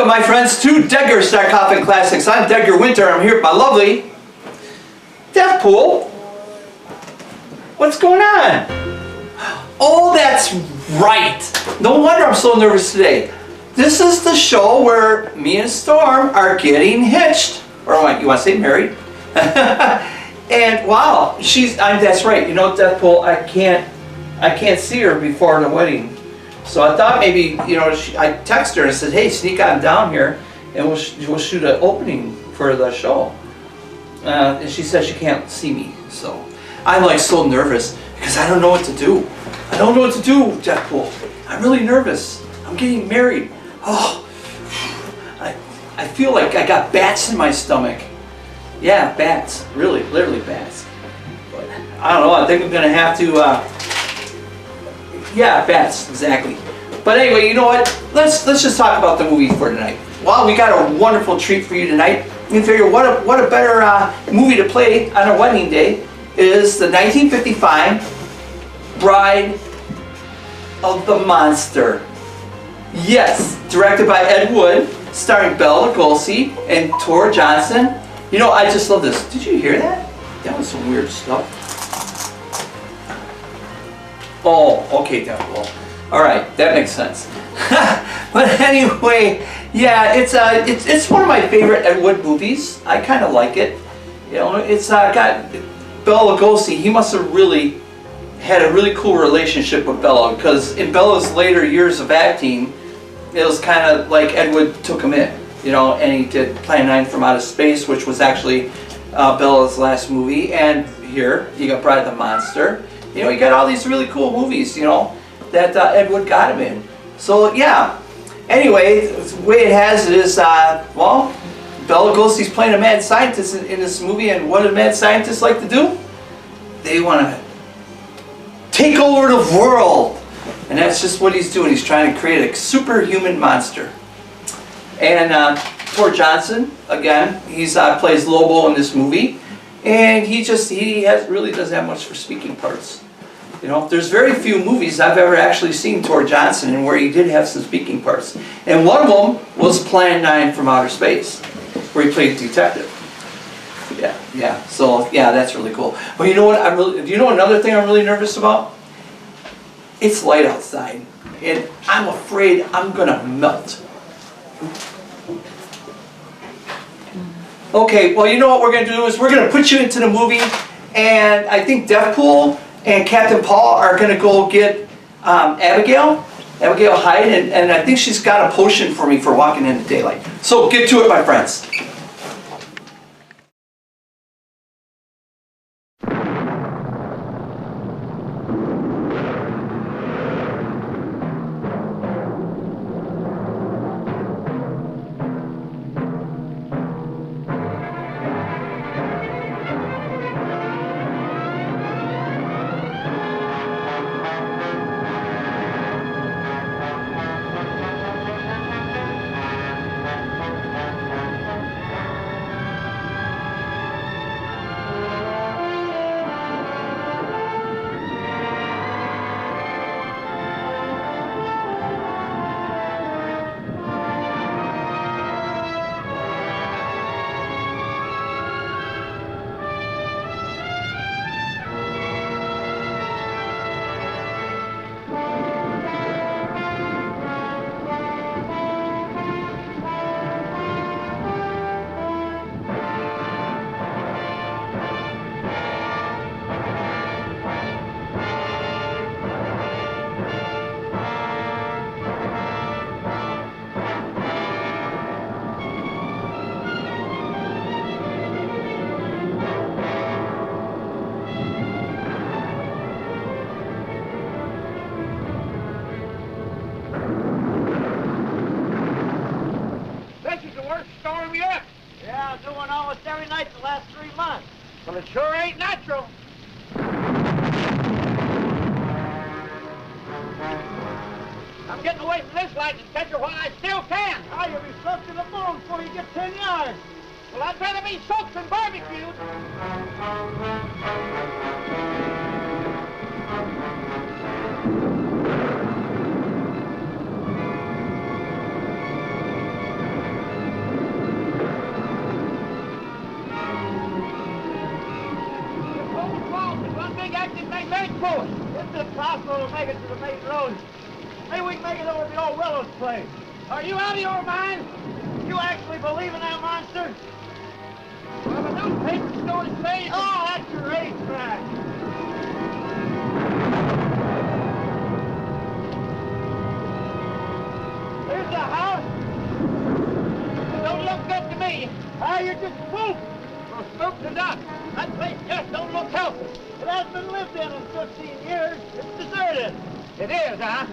my friends, to Deadgar and Classics. I'm Deadgar Winter. I'm here with my lovely Deathpool. What's going on? Oh, that's right. No wonder I'm so nervous today. This is the show where me and Storm are getting hitched. Or what, you want to say married? And wow, that's right. You know, Deathpool, I can't see her before the wedding. So I thought maybe, you know, I texted her and said, hey, sneak on down here and we'll shoot an opening for the show. And she said she can't see me. So I'm like so nervous because I don't know what to do. I don't know what to do, Deathpool. I'm really nervous. I'm getting married. Oh, I feel like I got bats in my stomach. Yeah, bats. Really, literally bats. But I don't know. I think I'm going to have to... yeah, bats, exactly. But anyway, you know what? Let's just talk about the movie for tonight. Well, we got a wonderful treat for you tonight. You figure what a better movie to play on a wedding day is the 1955 Bride of the Monster. Yes, directed by Ed Wood, starring Bela Lugosi and Tor Johnson. You know, I just love this. Did you hear that? That was some weird stuff. Oh, okay, Deathpool. All right, that makes sense. But anyway, yeah, it's one of my favorite Ed Wood movies. I kind of like it. You know, it's got Bela Lugosi. He must have really had a really cool relationship with Bela, because in Bela's later years of acting, it was kind of like Ed Wood took him in. You know, and he did Plan 9 from Outer Space, which was actually Bela's last movie, and here you got Bride of the Monster. You know, you got all these really cool movies, you know, that Ed Wood got him in. So, yeah. Anyway, the way it has it is, well, Bela Lugosi's playing a mad scientist in this movie, and what do mad scientists like to do? They want to take over the world. And that's just what he's doing. He's trying to create a superhuman monster. And Tor Johnson, again, he's plays Lobo in this movie. And he really doesn't have much for speaking parts. You know, there's very few movies I've ever actually seen Tor Johnson in where he did have some speaking parts. And one of them was Plan 9 from Outer Space, where he played detective. Yeah. So yeah, that's really cool. But you know what? Do you know another thing I'm really nervous about? It's light outside, and I'm afraid I'm gonna melt. Okay, well, you know what we're going to do is we're going to put you into the movie, and I think Deathpool and Captain Paul are going to go get Abigail Hyde, and I think she's got a potion for me for walking in the daylight. So get to it, my friends. Storm yet? Yeah, I'm doing almost every night the last 3 months. Well, it sure ain't natural. I'm getting away from this lightning catcher while I still can. Oh, you'll be soaked to the bone before you get 10 yards. Well, I'd rather be soaked than barbecued. bank pull it. It's impossible to make it to the main road. Maybe we can make it over to the old Willow's place. Are you out of your mind? You actually believe in that monster? Well, the newspaper stories say... Oh, that's your racetrack. There's the house. Don't look good to me. Ah, you're just spook. Well, spook to duck. That place just don't look healthy. It hasn't been lived in 15 years. It's deserted. It is, huh?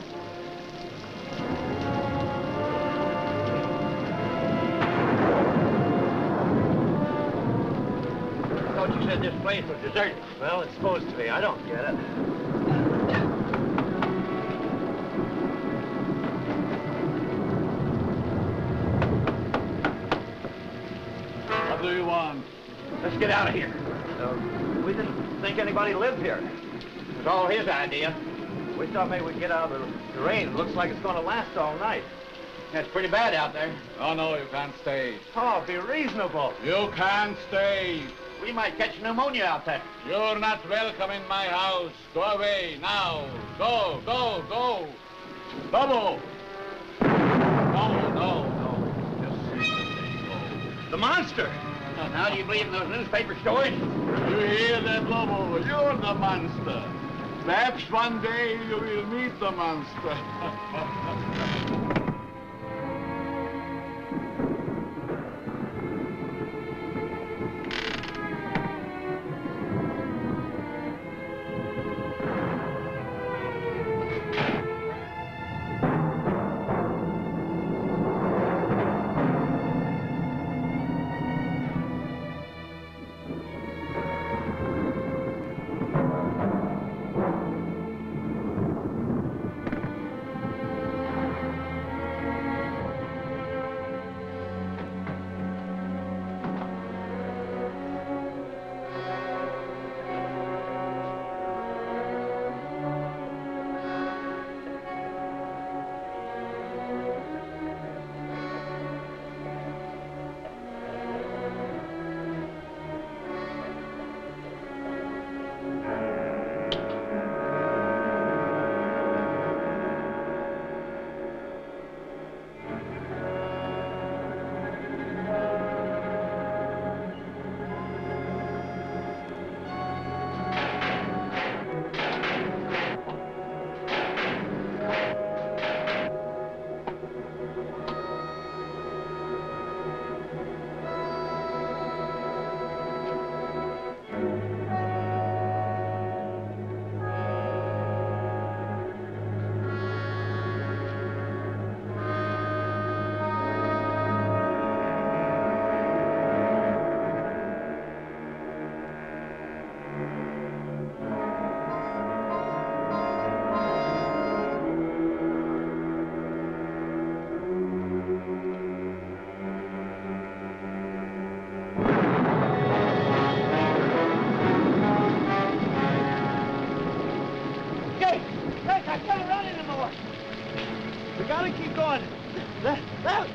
I thought you said this place was deserted. Well, it's supposed to be. I don't get it. What do you want? Let's get out of here. We didn't think anybody lived here. It was all his idea. We thought maybe we'd get out of the rain. It looks like it's going to last all night. It's pretty bad out there. Oh, no, you can't stay. Oh, be reasonable. You can't stay. We might catch pneumonia out there. You're not welcome in my house. Go away, now. Go, go, go. Bubble. No. Just go. The monster! Now, do you believe in those newspaper stories? You hear that, Lobo? You're the monster. Perhaps one day you will meet the monster.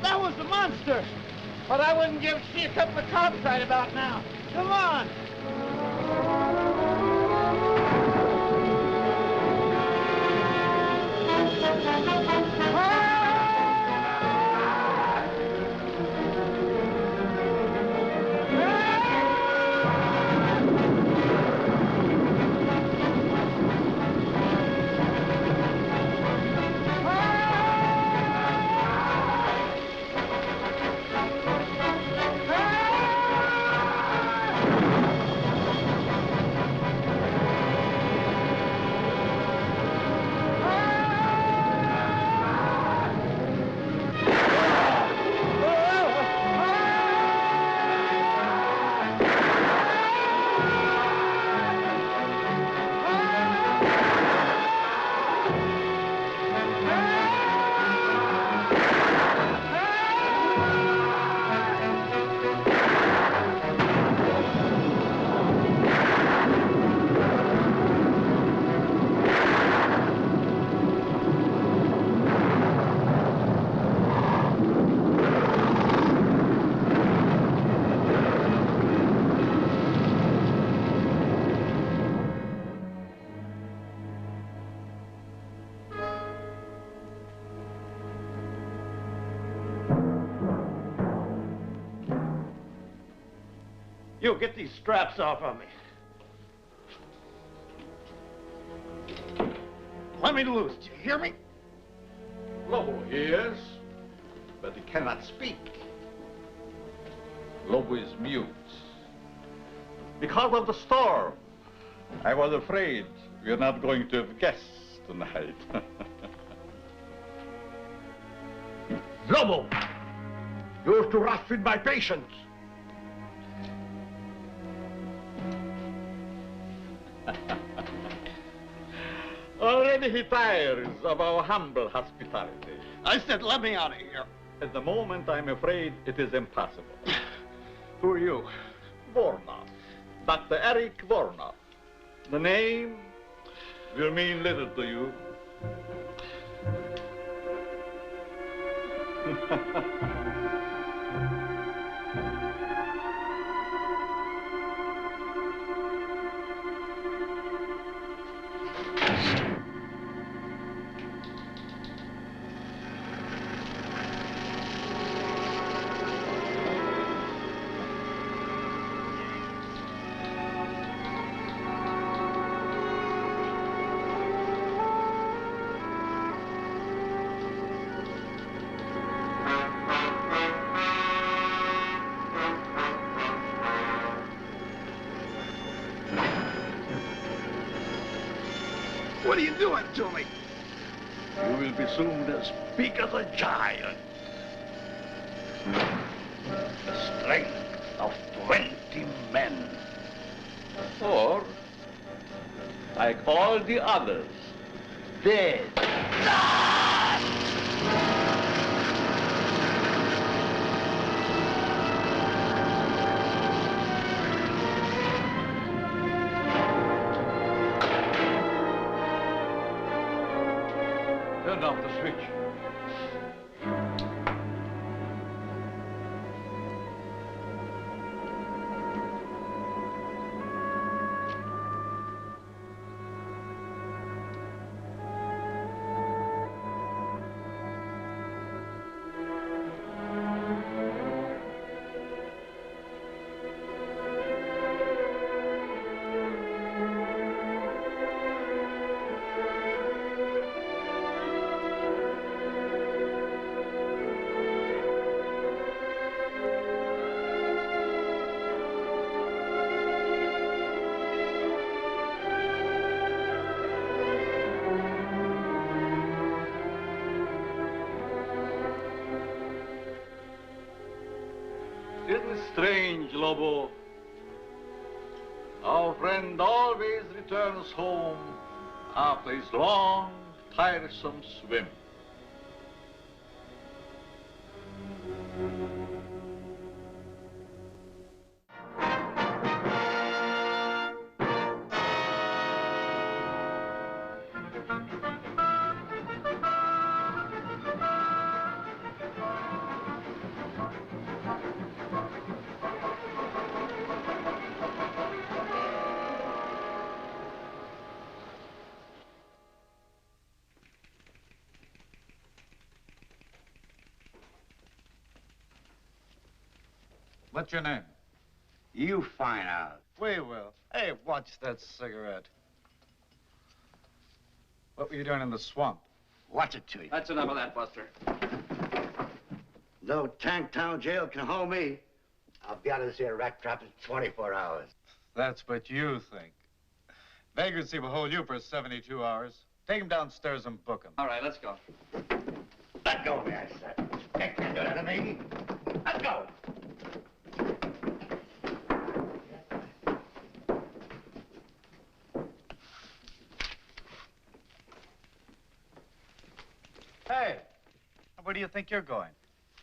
That was the monster. But I wouldn't give she a couple of cops right about now. Come on. You get these straps off of me. Let me loose. Do you hear me? Lobo hears, but he cannot speak. Lobo is mute. Because of the storm. I was afraid we're not going to have guests tonight. Lobo! You're too rough with my patience. Already he tires of our humble hospitality. I said, let me out of here. At the moment, I'm afraid it is impossible. Who are you? Vornov. Dr. Eric Vornov. The name will mean little to you. What are you doing to me? You will be soon as big as a giant. The strength of 20 men. Or, like all the others, dead. Turn off the switch. Isn't it strange, Lobo? Our friend always returns home after his long, tiresome swim. What's your name? You find out. We will. Hey, watch that cigarette. What were you doing in the swamp? Watch it to you. That's enough of that, Buster. No Tanktown jail can hold me. I'll be out of this here rat trap in 24 hours. That's what you think. Vagrancy will hold you for 72 hours. Take him downstairs and book him. All right, let's go. Let go of me, I said. You can't do that to me. Let go. Hey, where do you think you're going?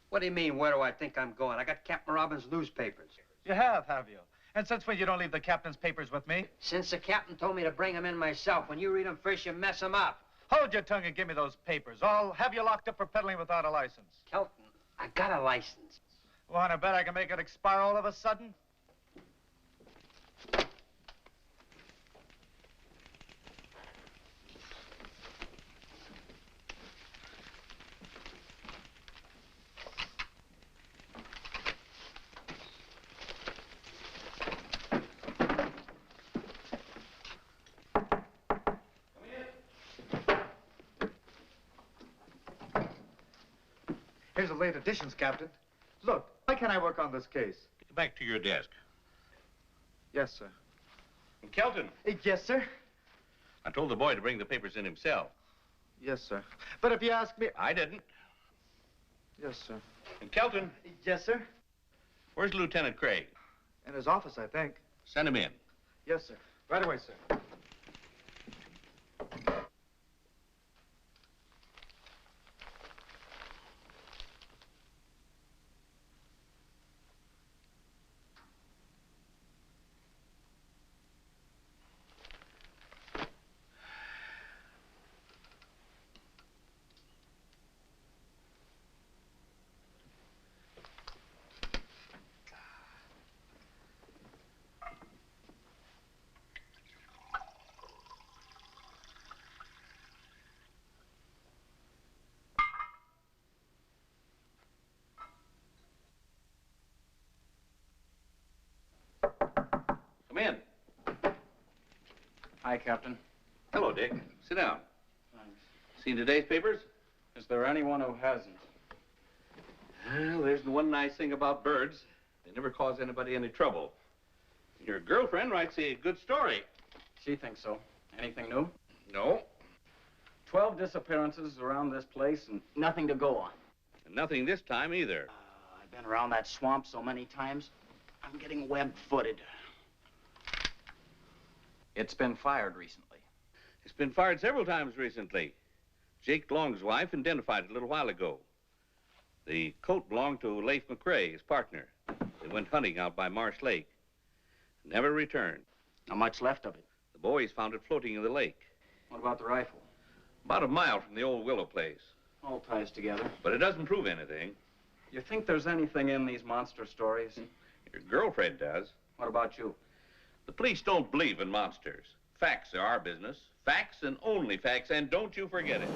What do you mean, where do I think I'm going? I got Captain Robbins' newspapers. You have you? And since when you don't leave the captain's papers with me? Since the captain told me to bring them in myself. When you read them first, you mess them up. Hold your tongue and give me those papers. I'll have you locked up for peddling without a license. Kelton, I got a license. Want to bet I can make it expire all of a sudden? Here's the late editions, Captain. Look, why can't I work on this case? Get back to your desk. Yes, sir. And Kelton, Yes, sir. I told the boy to bring the papers in himself. Yes, sir. But if you ask me... I didn't. Yes, sir. And Kelton, Yes, sir. where's Lieutenant Craig? In his office, I think. Send him in. Yes, sir. Right away, sir. Come in. Hi, Captain. Hello, Dick. Sit down. Seen today's papers? Is there anyone who hasn't? Well, there's the one nice thing about birds. They never cause anybody any trouble. Your girlfriend writes a good story. She thinks so. Anything new? No. 12 disappearances around this place and nothing to go on. And nothing this time either. I've been around that swamp so many times, I'm getting web-footed. It's been fired recently. It's been fired several times recently. Jake Long's wife identified it a little while ago. The coat belonged to Leif McCrae, his partner. They went hunting out by Marsh Lake. Never returned. Not much left of it. The boys found it floating in the lake. What about the rifle? About a mile from the old willow place. All ties together. But it doesn't prove anything. You think there's anything in these monster stories? Your girlfriend does. What about you? The police don't believe in monsters. Facts are our business. Facts and only facts, and don't you forget it.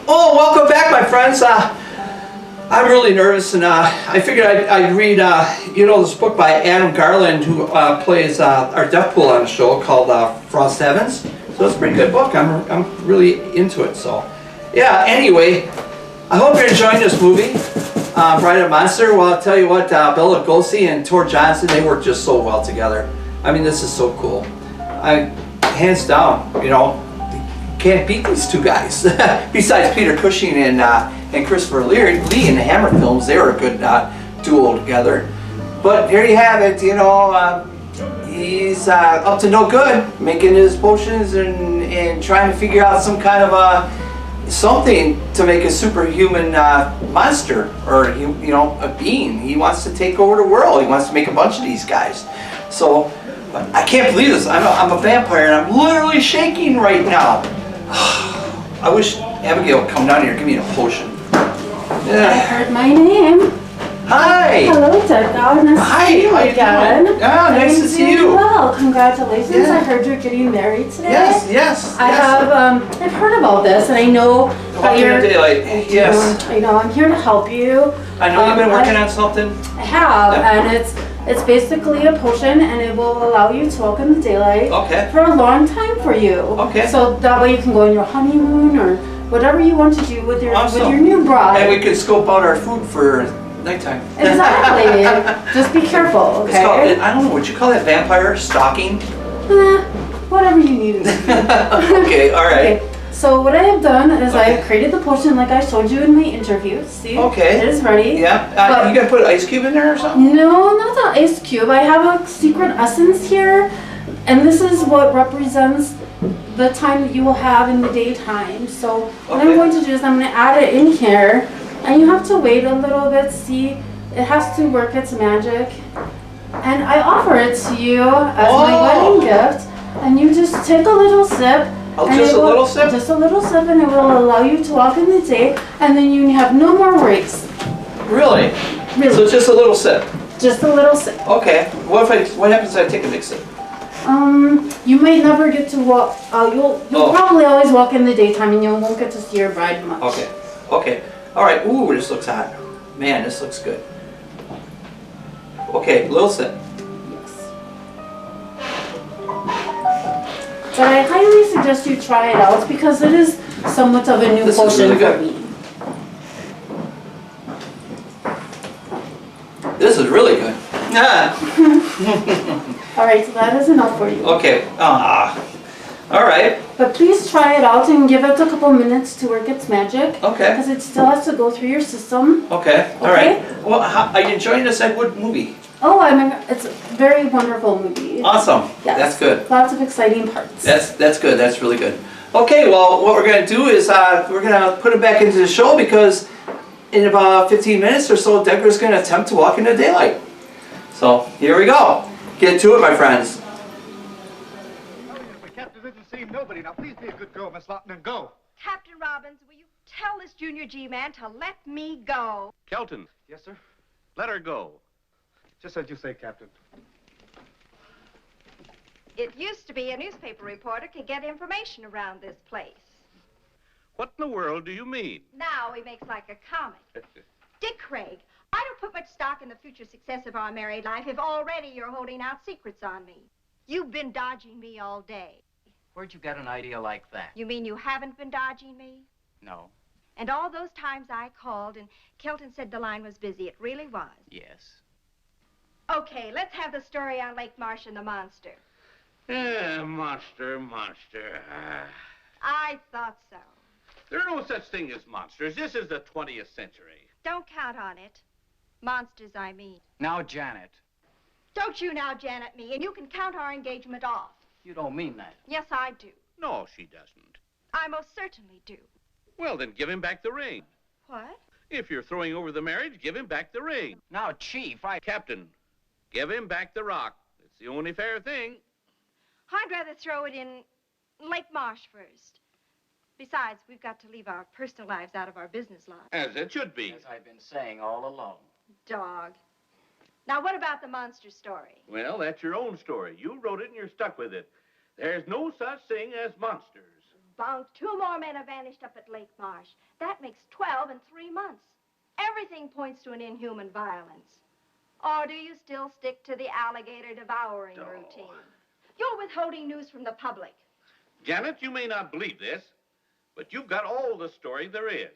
Oh, welcome back, my friends. I'm really nervous, and I figured I'd read, this book by Adam Garland, who plays our deaf pool on the show, called Frost Heavens. So it's a pretty good book. I'm really into it. So, yeah. Anyway, I hope you're enjoying this movie, Bride of Monster. Well, I'll tell you what, Bela Lugosi and Tor Johnson, they work just so well together. I mean, this is so cool. Hands down, can't beat these two guys. Besides Peter Cushing and Christopher Lee in the Hammer films, they were a good duo together. But here you have it, he's up to no good, making his potions and trying to figure out some kind of something to make a superhuman monster, or a being. He wants to take over the world. He wants to make a bunch of these guys. So I can't believe this. I'm a vampire and I'm literally shaking right now. I wish Abigail would come down here and give me a potion. I heard my name. Hi. Hello, Deadgar. Nice to see you again. Nice to see you. Well, congratulations. Yeah. I heard you're getting married today. Yes. I've heard about this, and I know About your daylight. Yes. I know. I'm here to help you. I know you've been working on something. I have, Yep. and it's basically a potion, and it will allow you to walk in the daylight Okay. for a long time for you. Okay. So that way you can go on your honeymoon or whatever you want to do with your new bride. And we can scope out our food for nighttime. Exactly. Just be careful, okay? It's called, I don't know, would you call that vampire stalking? Whatever you need. Okay, all right. Okay. So what I have done is I have created the potion like I showed you in my interview. See? Okay. It is ready. Yeah. But You gonna put an ice cube in there or something? no, not the ice cube. I have a secret essence here, and this is what represents the time that you will have in the daytime. So what I'm Okay. going to do is I'm going to add it in here, and you have to wait a little bit. See, it has to work its magic, and I offer it to you as my wedding gift. And you just take a little sip. Oh, and just it a will- little sip? Just a little sip, and it will allow you to walk in the day, and then you have no more worries. Really? Really. So just a little sip. Just a little sip. Okay. What happens if I take a big sip? You might never get to walk. You'll probably always walk in the daytime, and you won't get to see your bride much. Okay. All right. Ooh, this looks hot. Man, this looks good. Okay, little sip. Yes. But I highly suggest you try it out because it is somewhat of a new This is potion really for good. me. This is really good. Ah. All right, so that is enough for you. Okay. All right. But please try it out and give it a couple minutes to work its magic. Okay. Because it still has to go through your system. Okay. All right. Well, are you enjoying this Edward movie? Oh, it's a very wonderful movie. Awesome. Yes. That's good. Lots of exciting parts. That's good. That's really good. Okay. Well, what we're gonna do is we're gonna put it back into the show because in about 15 minutes or so, Deadgar's gonna attempt to walk into daylight. So here we go. Get to it, my friends. The captain didn't see nobody. Now, please be a good girl, Miss Lawton, and go. Captain Robbins, will you tell this Junior G man to let me go? Kelton, Yes, sir? let her go. Just as you say, Captain. It used to be a newspaper reporter could get information around this place. What in the world do you mean? Now he makes like a comic. Dick Craig, I don't put much stock in the future success of our married life if already you're holding out secrets on me. You've been dodging me all day. Where'd you get an idea like that? You mean you haven't been dodging me? No. And all those times I called and Kelton said the line was busy, it really was. Yes. Okay, let's have the story on Lake Marsh and the monster. Monster. I thought so. There are no such thing as monsters. This is the 20th century. Don't count on it. Monsters, I mean. Now, Janet, Don't you now, Janet, me, and you can count our engagement off. you don't mean that. Yes, I do. No, she doesn't. I most certainly do. Well, then give him back the ring. What? If you're throwing over the marriage, give him back the ring. Now, Chief, Captain, give him back the rock. It's the only fair thing. I'd rather throw it in Lake Marsh first. Besides, we've got to leave our personal lives out of our business lives. As it should be. As I've been saying all along. Dog. Now, what about the monster story? Well, that's your own story. You wrote it and you're stuck with it. There's no such thing as monsters. Bunk, 2 more men have vanished up at Lake Marsh. That makes 12 in 3 months. Everything points to an inhuman violence. Or do you still stick to the alligator devouring routine? You're withholding news from the public. Janet, you may not believe this, but you've got all the story there is.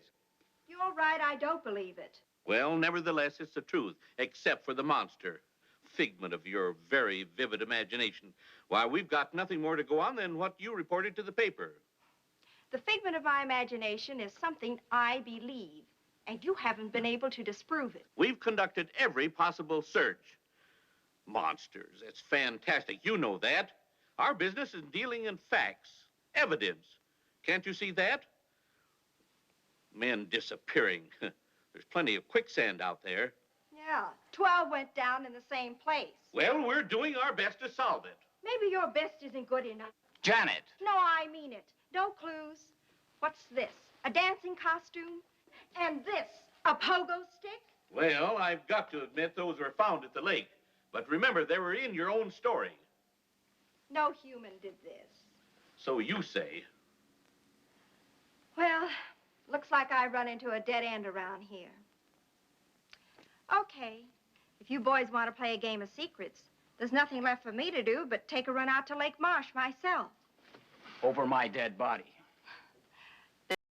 You're right, I don't believe it. Well, nevertheless, it's the truth, except for the monster. Figment of your very vivid imagination. Why, we've got nothing more to go on than what you reported to the paper. The figment of my imagination is something I believe, and you haven't been able to disprove it. We've conducted every possible search. Monsters, it's fantastic. You know that. Our business is dealing in facts, evidence. Can't you see that? Men disappearing. There's plenty of quicksand out there. Yeah, 12 went down in the same place. Well, we're doing our best to solve it. Maybe your best isn't good enough. Janet! No, I mean it. No clues. What's this? A dancing costume? And this, a pogo stick? Well, I've got to admit those were found at the lake. But remember, they were in your own story. No human did this. So you say. Well, looks like I run into a dead end around here. Okay, if you boys want to play a game of secrets, there's nothing left for me to do but take a run out to Lake Marsh myself. Over my dead body.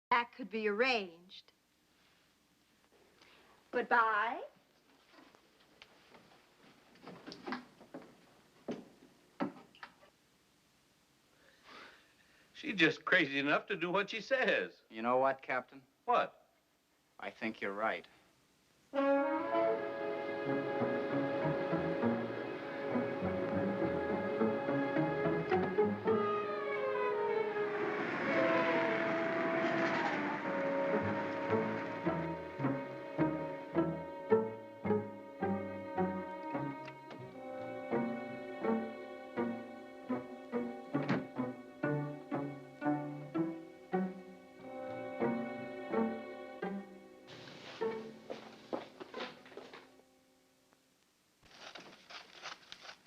That could be arranged. Goodbye. She's just crazy enough to do what she says. You know what, Captain? What? I think you're right.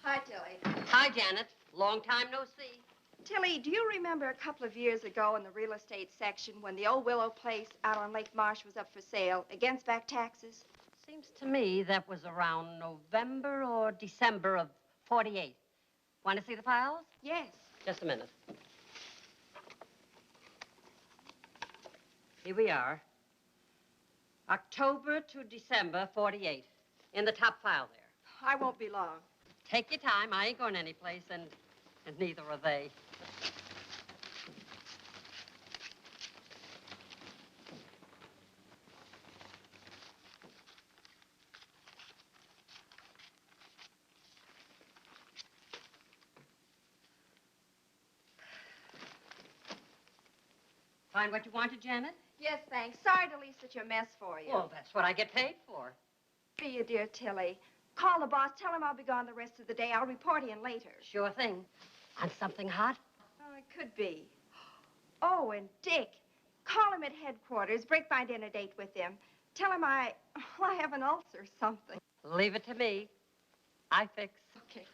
Hi, Tilly. Hi, Janet. Long time no see. Tilly, do you remember a couple of years ago in the real estate section when the old Willow place out on Lake Marsh was up for sale against back taxes? Seems to me that was around November or December of 48. Want to see the files? Yes. Just a minute. Here we are. October to December 48. In the top file there. I won't be long. Take your time. I ain't going anyplace, and neither are they. Find what you wanted, Janet? Yes, thanks. Sorry to leave such a mess for you. Well, that's what I get paid for. Be you, dear Tilly. Call the boss. Tell him I'll be gone the rest of the day. I'll report in later. Sure thing. On something hot? Oh, it could be. Oh, and Dick. Call him at headquarters. Break my dinner date with him. Tell him I have an ulcer or something. Leave it to me. I fix. Okay.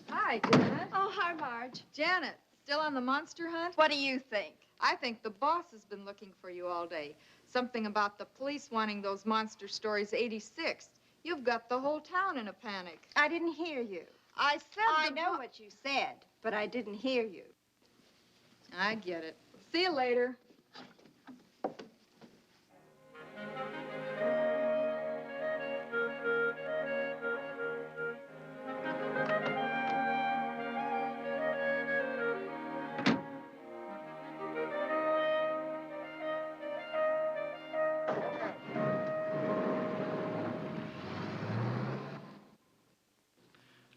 Hi, Janet. Oh, hi, Marge. Janet, still on the monster hunt? What do you think? I think the boss has been looking for you all day. Something about the police wanting those monster stories 86th. You've got the whole town in a panic. I didn't hear you. I said I know what you said, but I didn't hear you. I get it. See you later.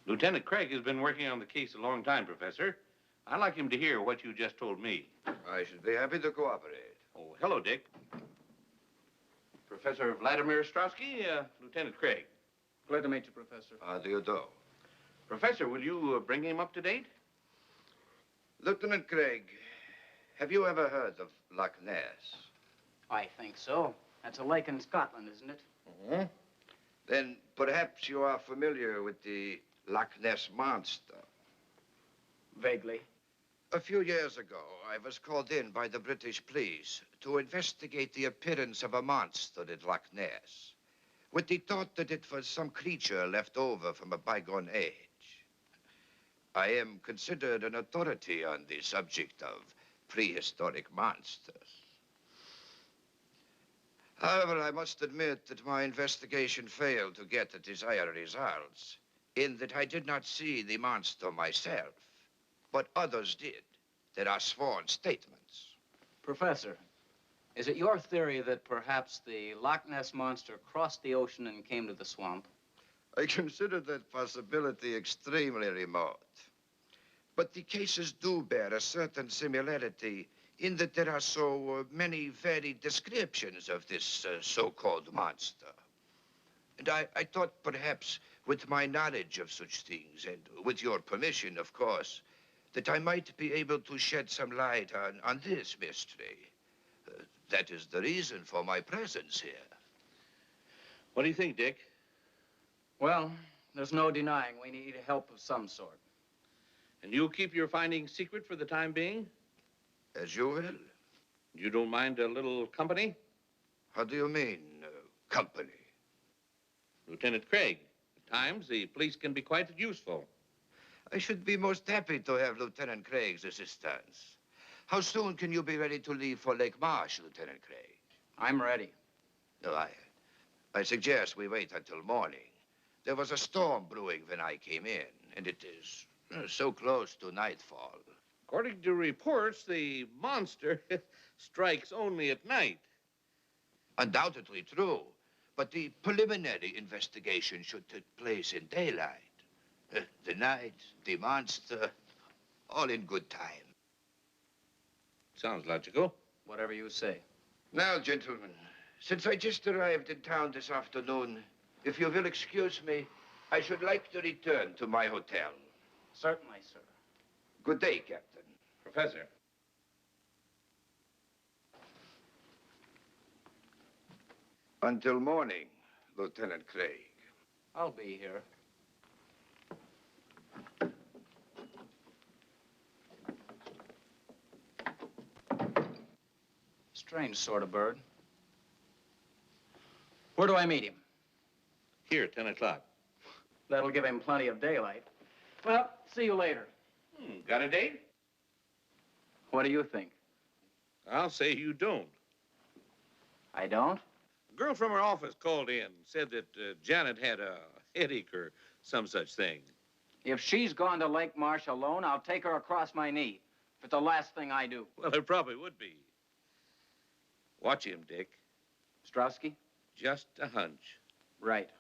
Lieutenant Craig has been working on the case a long time, Professor. I'd like him to hear what you just told me. I should be happy to cooperate. Oh, hello, Dick. Professor Vladimir Ostrowski, Lieutenant Craig. Glad to meet you, Professor. How do you do? Professor, will you bring him up to date? Lieutenant Craig, have you ever heard of Loch Ness? I think so. That's a lake in Scotland, isn't it? Mm-hmm. Then perhaps you are familiar with the Loch Ness Monster. Vaguely. A few years ago, I was called in by the British police to investigate the appearance of a monster at Loch Ness, with the thought that it was some creature left over from a bygone age. I am considered an authority on the subject of prehistoric monsters. However, I must admit that my investigation failed to get the desired results, in that I did not see the monster myself, but others did. There are sworn statements. Professor, is it your theory that perhaps the Loch Ness Monster crossed the ocean and came to the swamp? I consider that possibility extremely remote. But the cases do bear a certain similarity in that there are so many varied descriptions of this so-called monster. And I thought perhaps with my knowledge of such things, and with your permission, of course, that I might be able to shed some light on this mystery. That is the reason for my presence here. What do you think, Dick? Well, there's no denying we need help of some sort. And you'll keep your findings secret for the time being? As you will. You don't mind a little company? How do you mean, company? Lieutenant Craig, at times the police can be quite useful. I should be most happy to have Lieutenant Craig's assistance. How soon can you be ready to leave for Lake Marsh, Lieutenant Craig? I'm ready. No, I suggest we wait until morning. There was a storm brewing when I came in, and it is so close to nightfall. According to reports, the monster strikes only at night. Undoubtedly true, but the preliminary investigation should take place in daylight. The night, the monster, all in good time. Sounds logical. Whatever you say. Now, gentlemen, since I just arrived in town this afternoon, if you will excuse me, I should like to return to my hotel. Certainly, sir. Good day, Captain. Professor. Until morning, Lieutenant Craig. I'll be here. Strange sort of bird. Where do I meet him? Here at 10 o'clock. That'll give him plenty of daylight. Well, see you later. Got a date? What do you think? I'll say you don't. I don't? A girl from her office called in, said that Janet had a headache or some such thing. If she's gone to Lake Marsh alone, I'll take her across my knee. If it's the last thing I do. Well, it probably would be. Watch him, Dick. Strowski? Just a hunch. Right.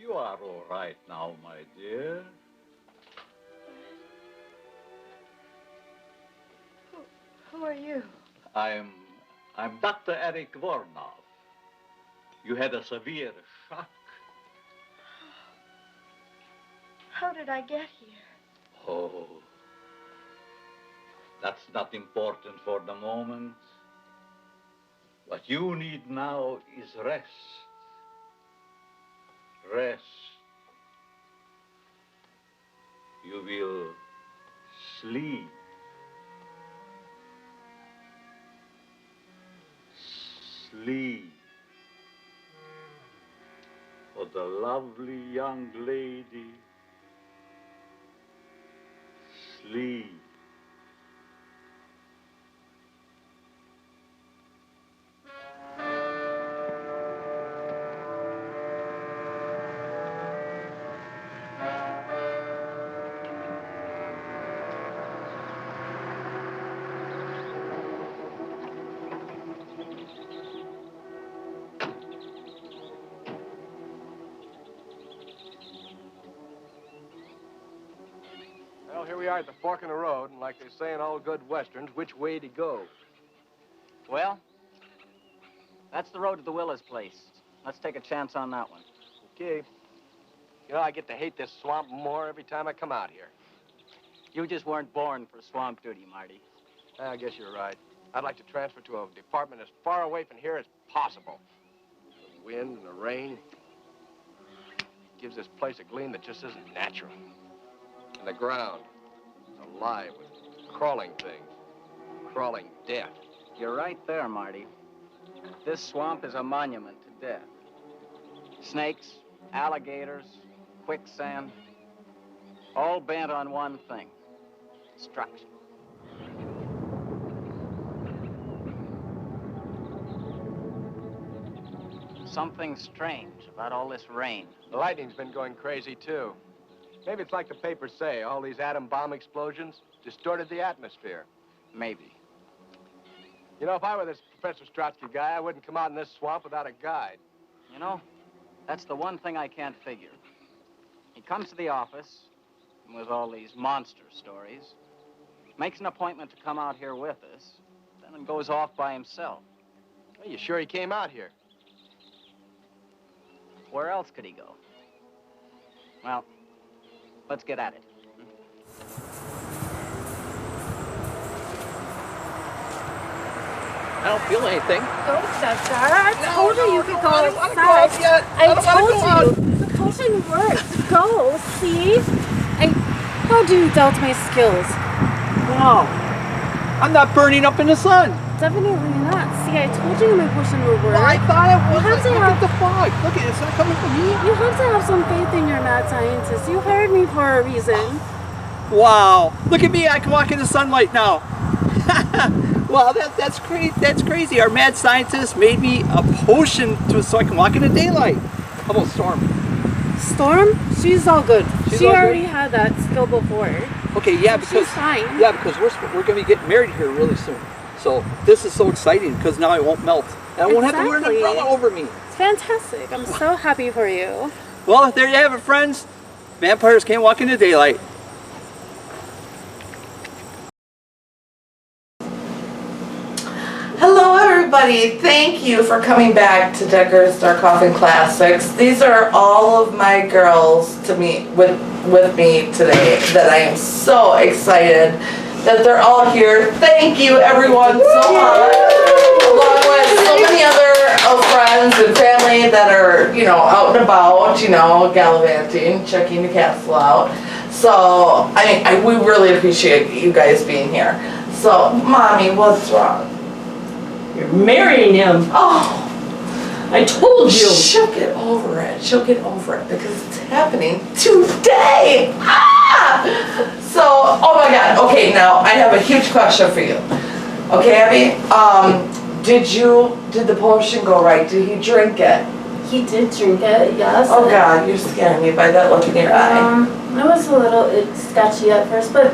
You are all right now, my dear. Who are you? I'm Dr. Eric Vornov. You had a severe shock. How did I get here? Oh, that's not important for the moment. What you need now is rest. Rest. You will sleep. Sleep. For the lovely young lady. Sleep. Well, here we are at the fork in the road, and like they say in all good westerns, which way to go? Well, that's the road to the Willis place. Let's take a chance on that one. Okay. You know, I get to hate this swamp more every time I come out here. You just weren't born for swamp duty, Marty. I guess you're right. I'd like to transfer to a department as far away from here as possible. The wind and the rain gives this place a gleam that just isn't natural. And the ground is alive with crawling things, crawling death. You're right there, Marty. This swamp is a monument to death. Snakes, alligators, quicksand, all bent on one thing: destruction. Something strange about all this rain. The lightning's been going crazy, too. Maybe it's like the papers say, all these atom bomb explosions distorted the atmosphere. Maybe. You know, if I were this Professor Strotsky guy, I wouldn't come out in this swamp without a guide. You know, that's the one thing I can't figure. He comes to the office, with all these monster stories, makes an appointment to come out here with us, then goes off by himself. Are you sure he came out here? Where else could he go? Well, let's get at it. I don't feel anything. Go, Deadgar. I told you you could go I don't wanna go outside. out yet. I don't wanna go out. told you. The potion worked. Go, see? How do you doubt my skills? Wow. I'm not burning up in the sun. Definitely not. See, I told you my potion would work. Well, I thought it was. have to Look have- at the fog. Look at it. It's not coming from me. You have to have some faith in your mad scientist. You hired me for a reason. Wow. Look at me. I can walk in the sunlight now. Wow, that's crazy. That's crazy. Our mad scientist made me a potion so I can walk in the daylight. How about Storm? Storm? She's all good. She's She all good? already had that skill before. Okay, yeah, because She's fine. yeah, because we're going to be getting married here really soon. So this is so exciting because now I won't melt. And I won't have to wear an Exactly. umbrella over me. It's fantastic. I'm so happy for you. Well, there you have it, friends. Vampires can't walk in the daylight. Hello everybody, thank you for coming back to Deadgar and Storm Coffin Classics. These are all of my girls to meet with me today that I am so excited that they're all here. Thank you everyone so much. Along with so many other friends and family that are, you know, out and about, you know, gallivanting, checking the castle out. So we really appreciate you guys being here. So, Mommy, what's wrong? You're marrying him. Oh, I told you. She'll get over it. She'll get over it because it's happening today. Ah! So, oh my God. Okay, now I have a huge question for you. Okay, Abby. Did the potion go right? Did he drink it? He did drink it, yes. Oh God, you're scaring me by that look in your eye. It was a little sketchy at first, but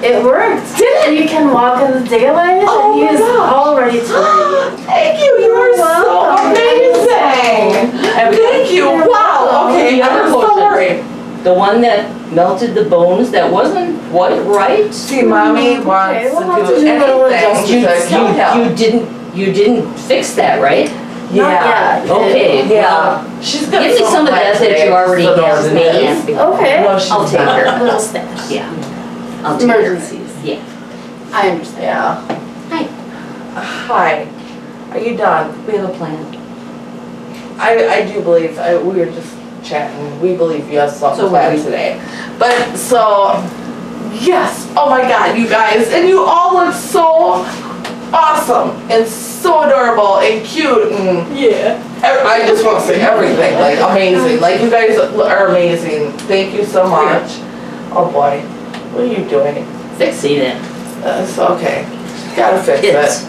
it worked. Did it? You can walk in the daylight, Oh and my he's gosh. all ready to marry you. Thank you. You are so welcome. amazing. Thank you. You're Wow. welcome. Okay, The I'm other so potion. worried. The one that melted the bones, that wasn't quite right. See, Mommy wants Okay, we'll have to to do do a little anything to kill him. You didn't fix that, right? Yeah. Not yet. Okay. Yeah. She's got Give me some of that that you already have made. Okay. No, she's I'll take not. care A of little it. stash. Yeah. I'll take care of it. Emergencies. Yeah. I understand. Yeah. Hi. Hi. Are you done? We have a plan. I do believe, we were just chatting, we believe you have something So planned we- today. But, so, yes, oh my God, you guys, and you all look so awesome, and so adorable, and cute, and Yeah. I just want to say everything, like amazing, like you guys are amazing, thank you so much. Oh boy, what are you doing? Fixing it. It's okay, gotta fix Kids. it.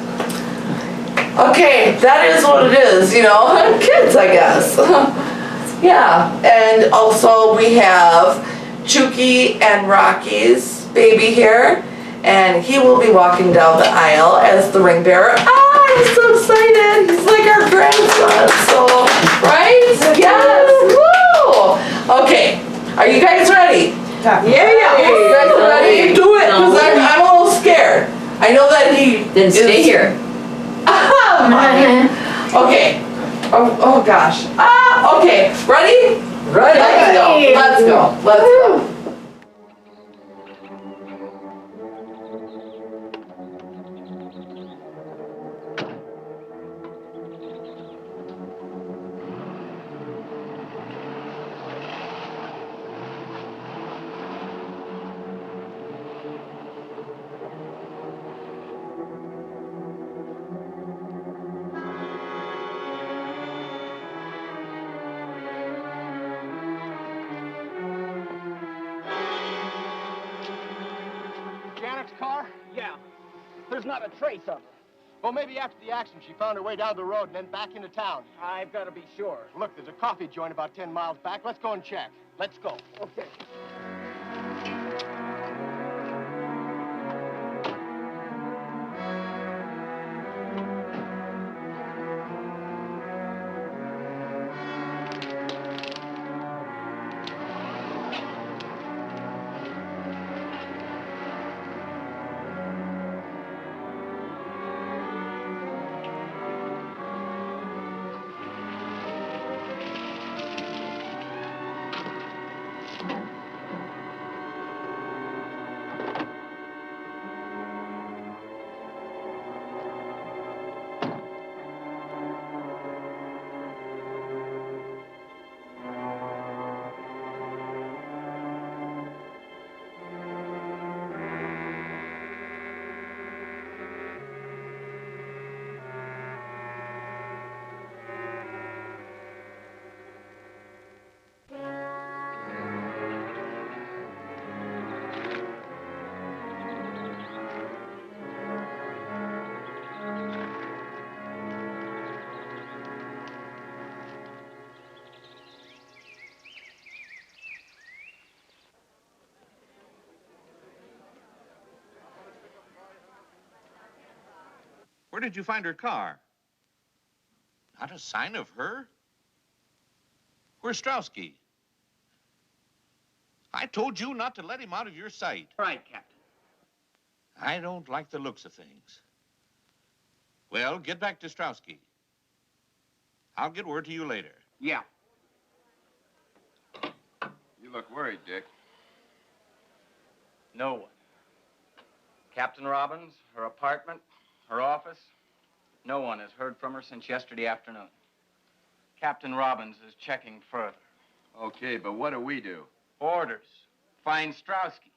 Okay, that is what it is, you know, kids, I guess. Yeah, and also we have Chucky and Rocky's baby here, and he will be walking down the aisle as the ring bearer. Ah, I'm so excited! He's like our grandson, so, right? Yes, woo! Okay, are you guys ready? Yeah. You guys ready? Do it, because I'm a little scared. I know that he Then stay is- here. Ah, Mommy. Okay. Oh gosh. Ah, okay. Ready? Ready. Let's go. Let's go. Let's go. Janet's car? Yeah. There's not a trace of her. Well, maybe after the accident, she found her way down the road and then back into town. I've got to be sure. Look, there's a coffee joint about 10 miles back. Let's go and check. Let's go. Okay. Where did you find her car? Not a sign of her? Where's Strowski? I told you not to let him out of your sight. Right, Captain. I don't like the looks of things. Well, get back to Strowski. I'll get word to you later. Yeah. You look worried, Dick. No one. Captain Robbins, her apartment, her office. No one has heard from her since yesterday afternoon. Captain Robbins is checking further. Okay, but what do we do? Orders. Find Strowski.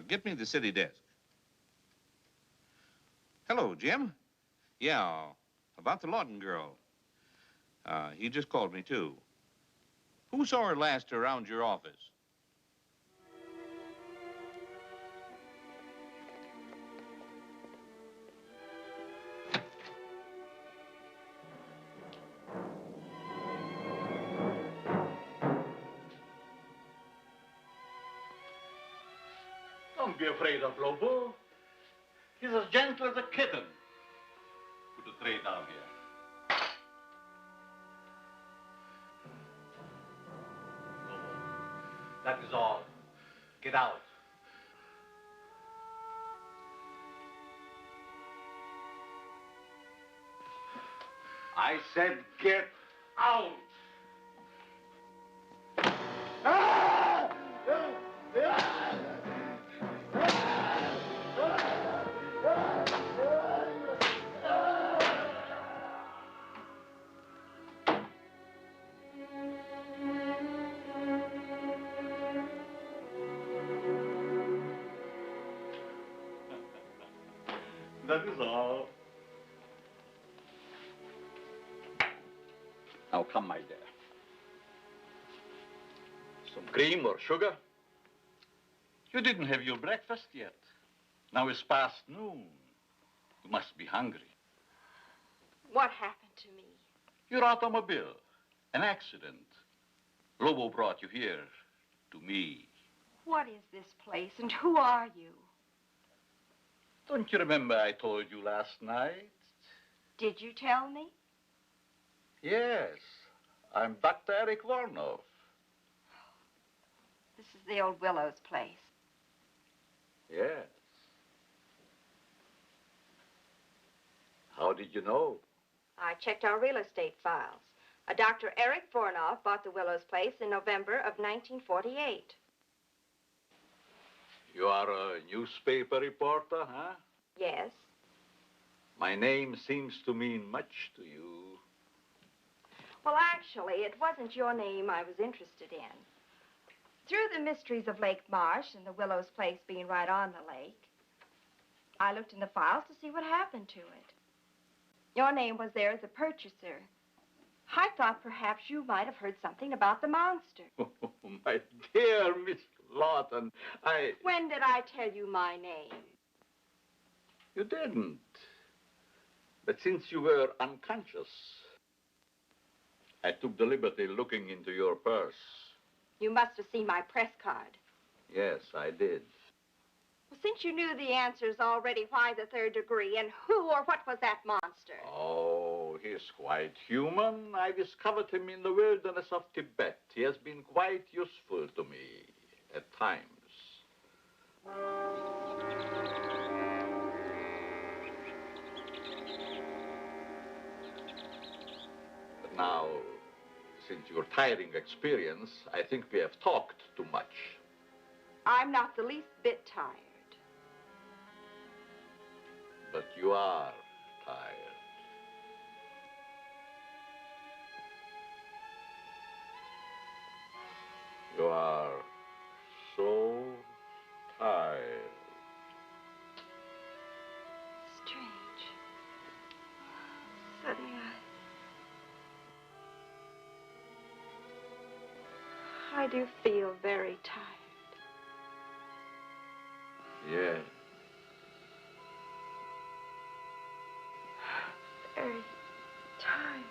Get me the city desk. Hello, Jim. Yeah, about the Lawton girl. He just called me, too. Who saw her last around your office? Don't be afraid of Lobo. He's as gentle as a kitten. Put the tray down here. Lobo, that is all. Get out. I said get out. That is all. Now come, my dear. Some cream or sugar? You didn't have your breakfast yet. Now it's past noon. You must be hungry. What happened to me? Your automobile. An accident. Lobo brought you here to me. What is this place and who are you? Don't you remember I told you last night? Did you tell me? Yes. I'm Dr. Eric Vornov. This is the old Willows place. Yes. How did you know? I checked our real estate files. A Dr. Eric Vornov bought the Willows place in November of 1948. You are a newspaper reporter, huh? Yes. My name seems to mean much to you. Well, actually, it wasn't your name I was interested in. Through the mysteries of Lake Marsh and the Willows place being right on the lake, I looked in the files to see what happened to it. Your name was there as a purchaser. I thought perhaps you might have heard something about the monster. Oh, my dear Miss Lawton, When did I tell you my name? You didn't. But since you were unconscious, I took the liberty looking into your purse. You must have seen my press card. Yes, I did. Well, since you knew the answers already, why the third degree? And who or what was that monster? Oh, he's quite human. I discovered him in the wilderness of Tibet. He has been quite useful to me at times. But now, since your tiring experience, I think we have talked too much. I'm not the least bit tired. But you are tired. You are so tired. Strange. Suddenly I do feel very tired. Yeah. Very tired.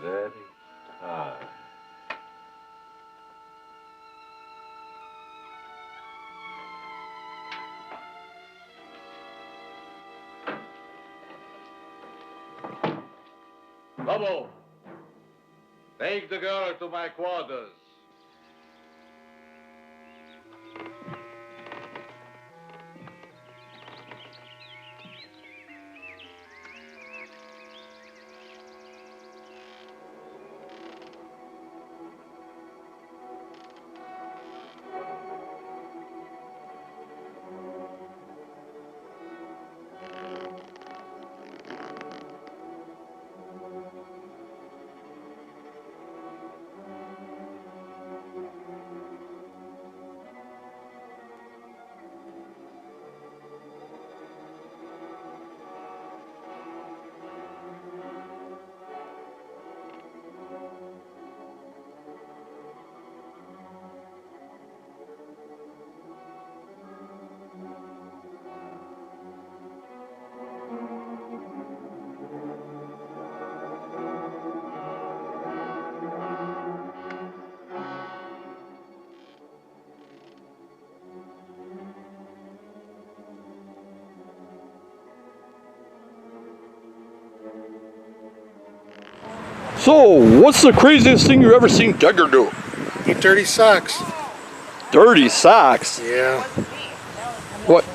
Very tired. Lobo, take the girl to my quarters. So, what's the craziest thing you've ever seen Deadgar do? Eat dirty socks. Dirty socks? Yeah. What?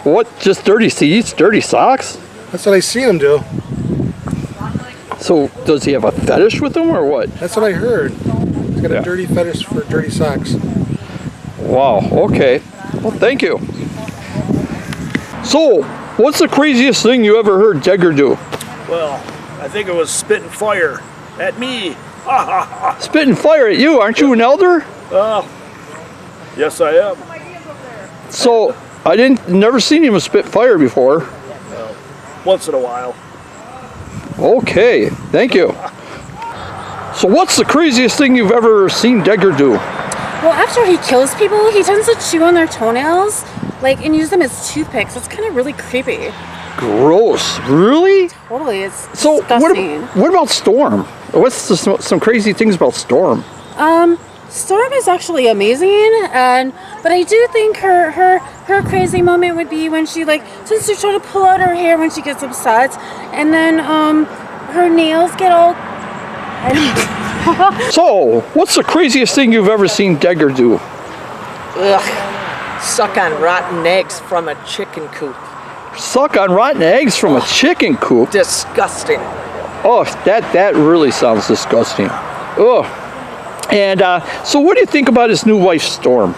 What? Just dirty? He eats dirty socks? That's what I seen him do. So, does he have a fetish with them or what? That's what I heard. He's got a dirty fetish for dirty socks. Wow, okay. Well, thank you. So, what's the craziest thing you ever heard Deadgar do? Well, I think it was spitting fire at me. Ha ha ha. Spitting fire at you? Aren't you an elder? Yes, I am. So, I never seen him spit fire before. Well, once in a while. Okay, thank you. So, what's the craziest thing you've ever seen Deadgar do? Well, after he kills people, he tends to chew on their toenails, and use them as toothpicks. It's kind of really creepy. Gross. Really? Totally, it's So, disgusting. what about Storm? What's some crazy things about Storm? Storm is actually amazing, but I do think her crazy moment would be when she since they're trying to pull out her hair when she gets upset, and then her nails get all. So, what's the craziest thing you've ever seen Deadgar do? Ugh. Suck on rotten eggs from a chicken coop. Suck on rotten eggs from a chicken coop? Disgusting. Oh, that really sounds disgusting. Oh. And so what do you think about his new wife, Storm?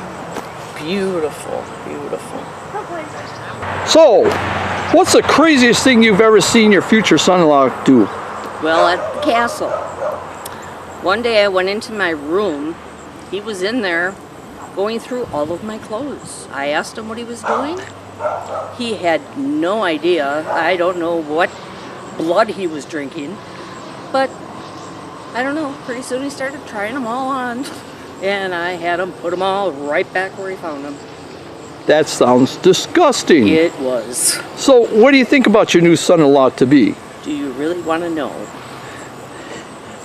Beautiful, beautiful. So, what's the craziest thing you've ever seen your future son-in-law do? Well, at the castle. One day I went into my room. He was in there going through all of my clothes. I asked him what he was doing. He had no idea. I don't know what blood he was drinking. But, I don't know, pretty soon he started trying them all on. And I had him put them all right back where he found them. That sounds disgusting. It was. So, what do you think about your new son-in-law to be? Do you really want to know?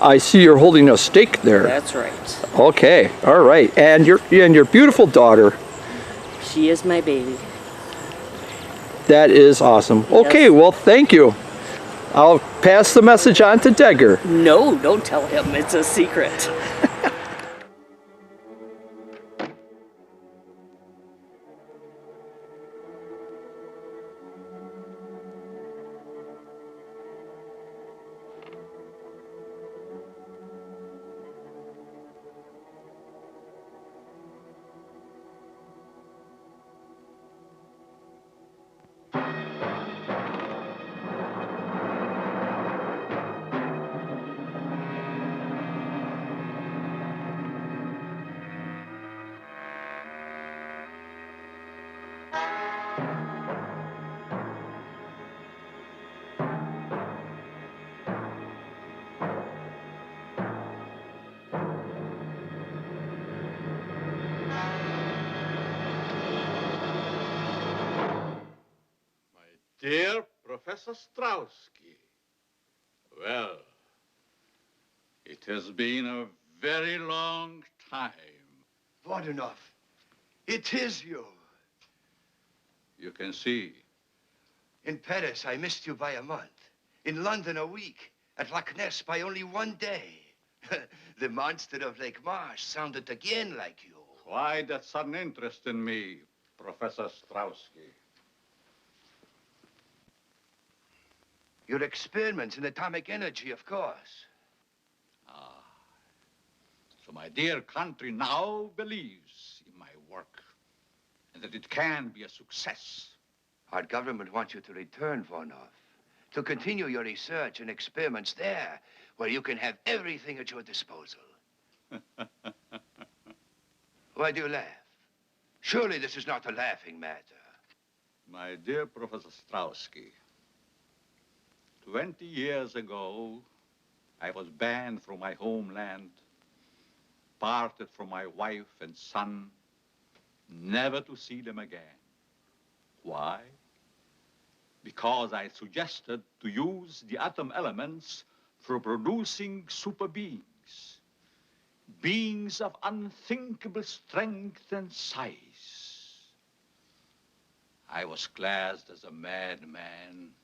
I see you're holding a steak there. That's right. Okay, all right. And your beautiful daughter. She is my baby. That is awesome. Yes. Okay, well, thank you. I'll pass the message on to Deadgar. No, don't tell him. It's a secret. Dear Professor Strauski, well, it has been a very long time. Voronov, it is you. You can see. In Paris, I missed you by a month. In London, a week. At Loch Ness, by only one day. The monster of Lake Marsh sounded again like you. Why that sudden interest in me, Professor Strauski? Your experiments in atomic energy, of course. So my dear country now believes in my work and that it can be a success. Our government wants you to return, Voronov, to continue your research and experiments there, where you can have everything at your disposal. Why do you laugh? Surely this is not a laughing matter. My dear Professor Strauski, 20 years ago, I was banned from my homeland, parted from my wife and son, never to see them again. Why? Because I suggested to use the atom elements for producing super beings. Beings of unthinkable strength and size. I was classed as a madman,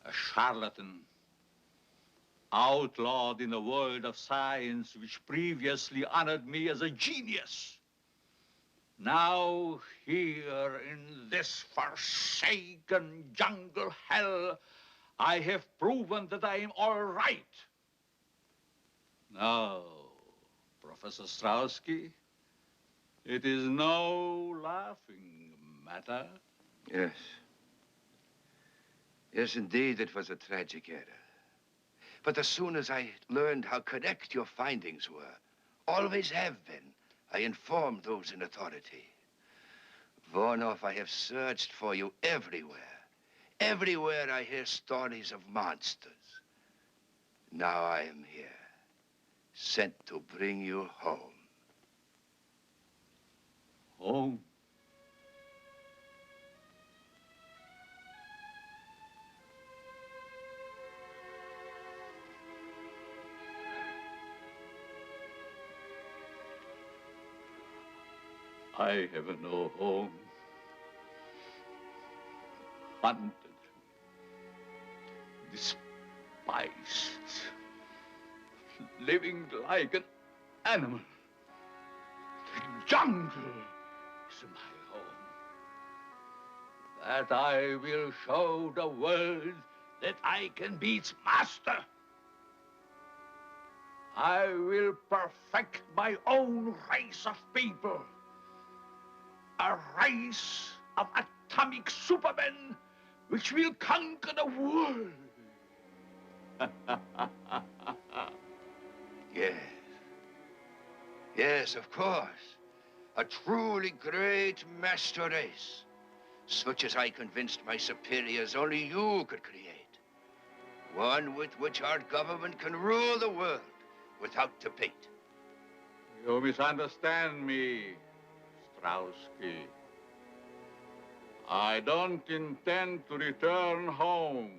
a charlatan, outlawed in a world of science which previously honored me as a genius. Now, here in this forsaken jungle hell, I have proven that I am all right. Now, Professor Strauski, it is no laughing matter. Yes. Yes, indeed, it was a tragic error. But as soon as I learned how correct your findings were, always have been, I informed those in authority. Voronov, I have searched for you everywhere. Everywhere I hear stories of monsters. Now I am here, sent to bring you home. Home? I have no home. Hunted, despised, living like an animal. The jungle is my home. That I will show the world that I can be its master. I will perfect my own race of people. A race of atomic supermen which will conquer the world. Yes. Yes, of course. A truly great master race. Such as I convinced my superiors only you could create. One with which our government can rule the world without debate. You misunderstand me, Strauski. I don't intend to return home.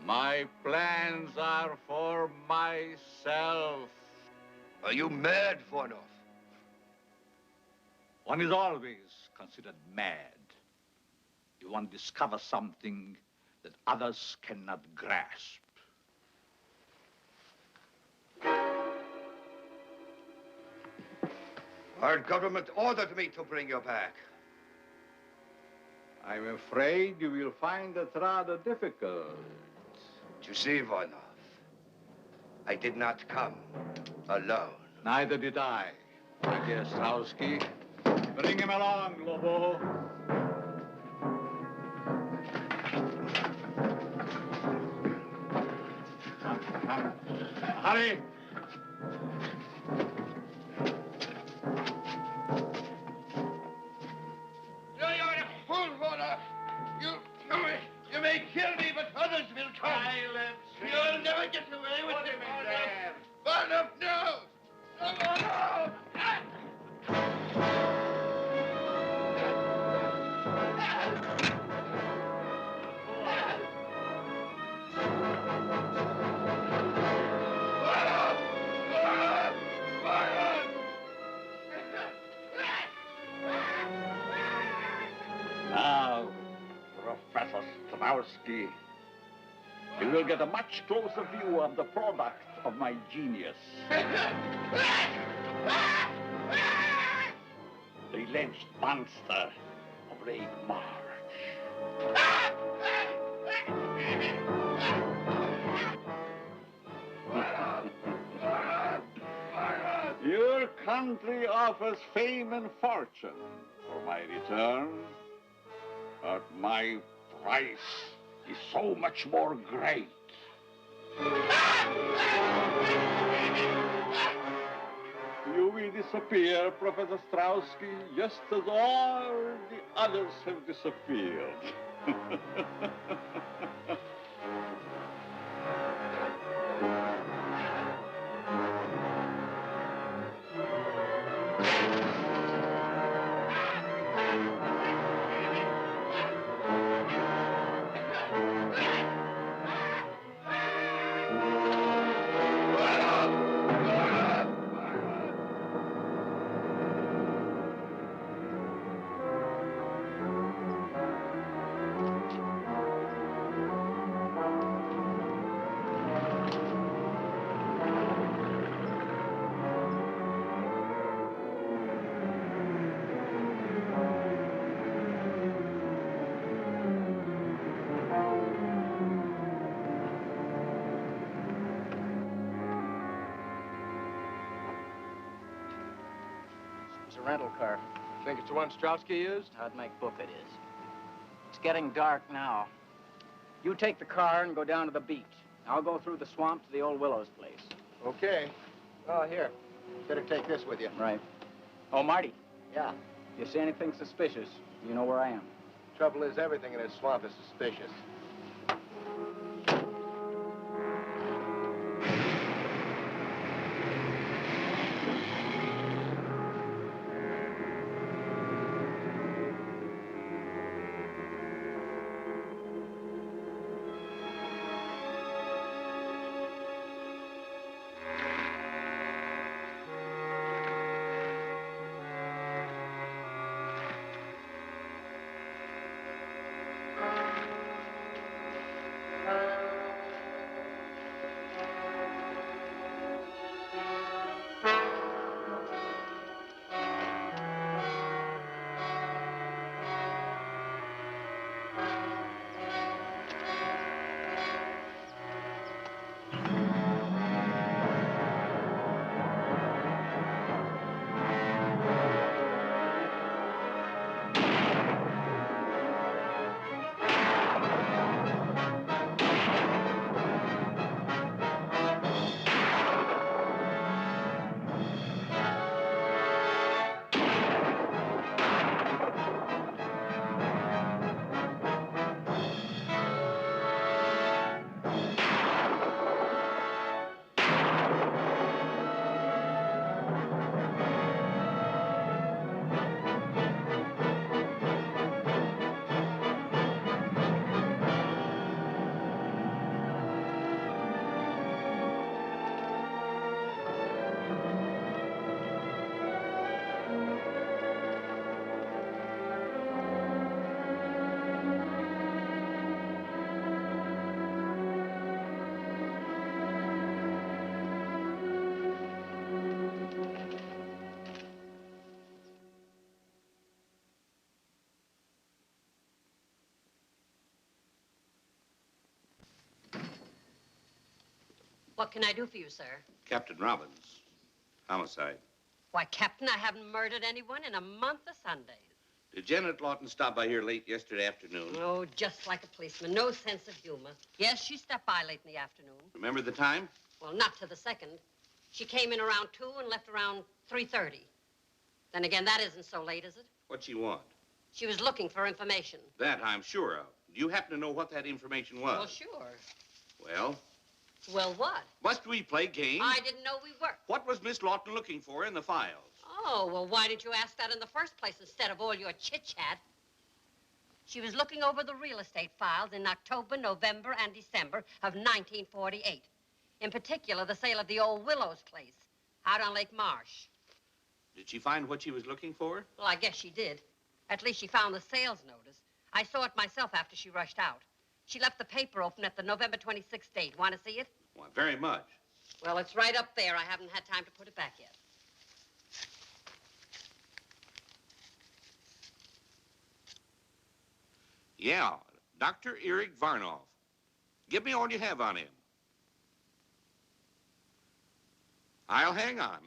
My plans are for myself. Are you mad, Voronov? One is always considered mad. You want to discover something that others cannot grasp. Our government ordered me to bring you back. I'm afraid you will find it rather difficult. You see, Voronov, I did not come alone. Neither did I, my dear Strauski. Bring him along, Lobo. Hurry! You're a fool, Voronov. You may kill me, but others will come. You'll never get away with it, Voronov. Voronov, no! No! Ostrowski, he will get a much closer view of the product of my genius. The alleged monster of Lake March. Your country offers fame and fortune for my return, but my price is so much more great. You will disappear, Professor Strowski, just as all the others have disappeared. It's a rental car. Think it's the one Strowski used? I'd make book it is. It's getting dark now. You take the car and go down to the beach. I'll go through the swamp to the old Willows place. Okay. Oh, here. Better take this with you. Right. Oh, Marty. Yeah. If you see anything suspicious, you know where I am. Trouble is, everything in this swamp is suspicious. What can I do for you, sir? Captain Robbins. Homicide. Why, Captain, I haven't murdered anyone in a month of Sundays. Did Janet Lawton stop by here late yesterday afternoon? Oh, just like a policeman. No sense of humor. Yes, she stopped by late in the afternoon. Remember the time? Well, not to the second. She came in around 2 and left around 3:30. Then again, that isn't so late, is it? What'd she want? She was looking for information. That I'm sure of. Do you happen to know what that information was? Well, sure. Well? Well, what? Must we play games? I didn't know we were. What was Miss Lawton looking for in the files? Oh, well, why didn't you ask that in the first place instead of all your chit-chat? She was looking over the real estate files in October, November, and December of 1948. In particular, the sale of the old Willows place out on Lake Marsh. Did she find what she was looking for? Well, I guess she did. At least she found the sales notice. I saw it myself after she rushed out. She left the paper open at the November 26th date. Want to see it? Why, very much. Well, it's right up there. I haven't had time to put it back yet. Yeah, Dr. Eric Varnoff. Give me all you have on him. I'll hang on.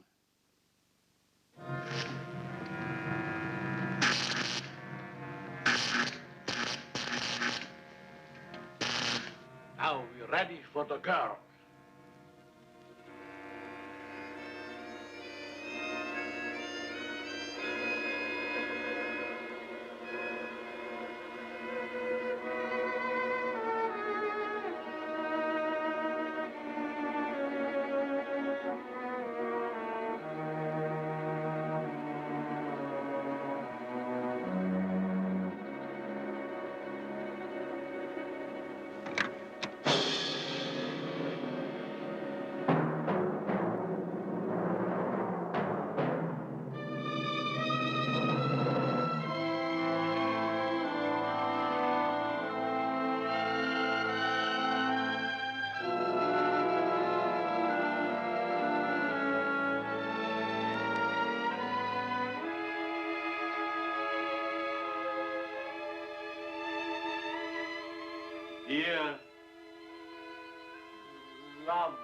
Now we're ready for the girl. Dear, lovely.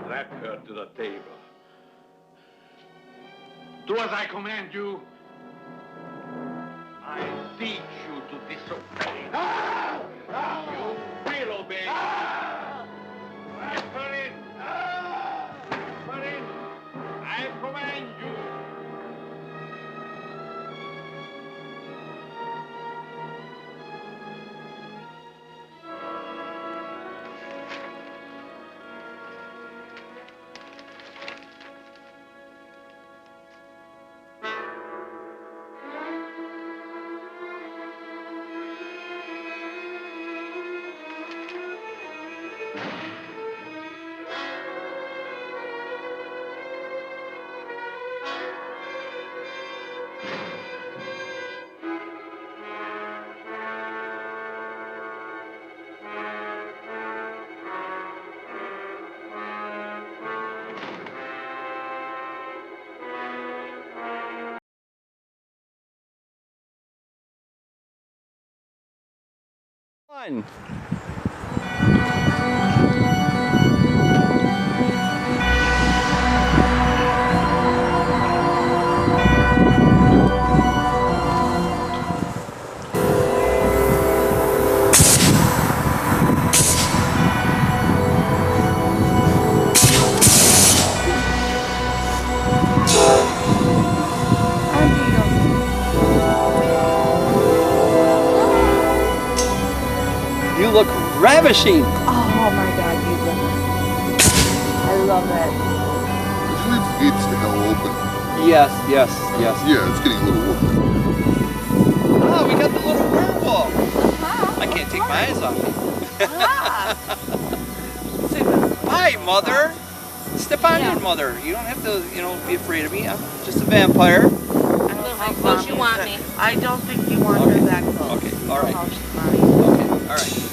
Strap her to the table. Do as I command you. I teach you to disobey. You will obey. Let her in. Let her in. I command you. One. You look ravishing. Oh my God, you look. I love it. Did you leave the gates to hell open? Yes, yes, yes. Yeah, it's getting a little warm. Oh, we got the little werewolf. I can't take my eyes off it. Hi, mother. Step on your mother. You don't have to, be afraid of me. I'm just a vampire. How close you want me? I don't think you want her that close. Okay, all right. Okay, all right.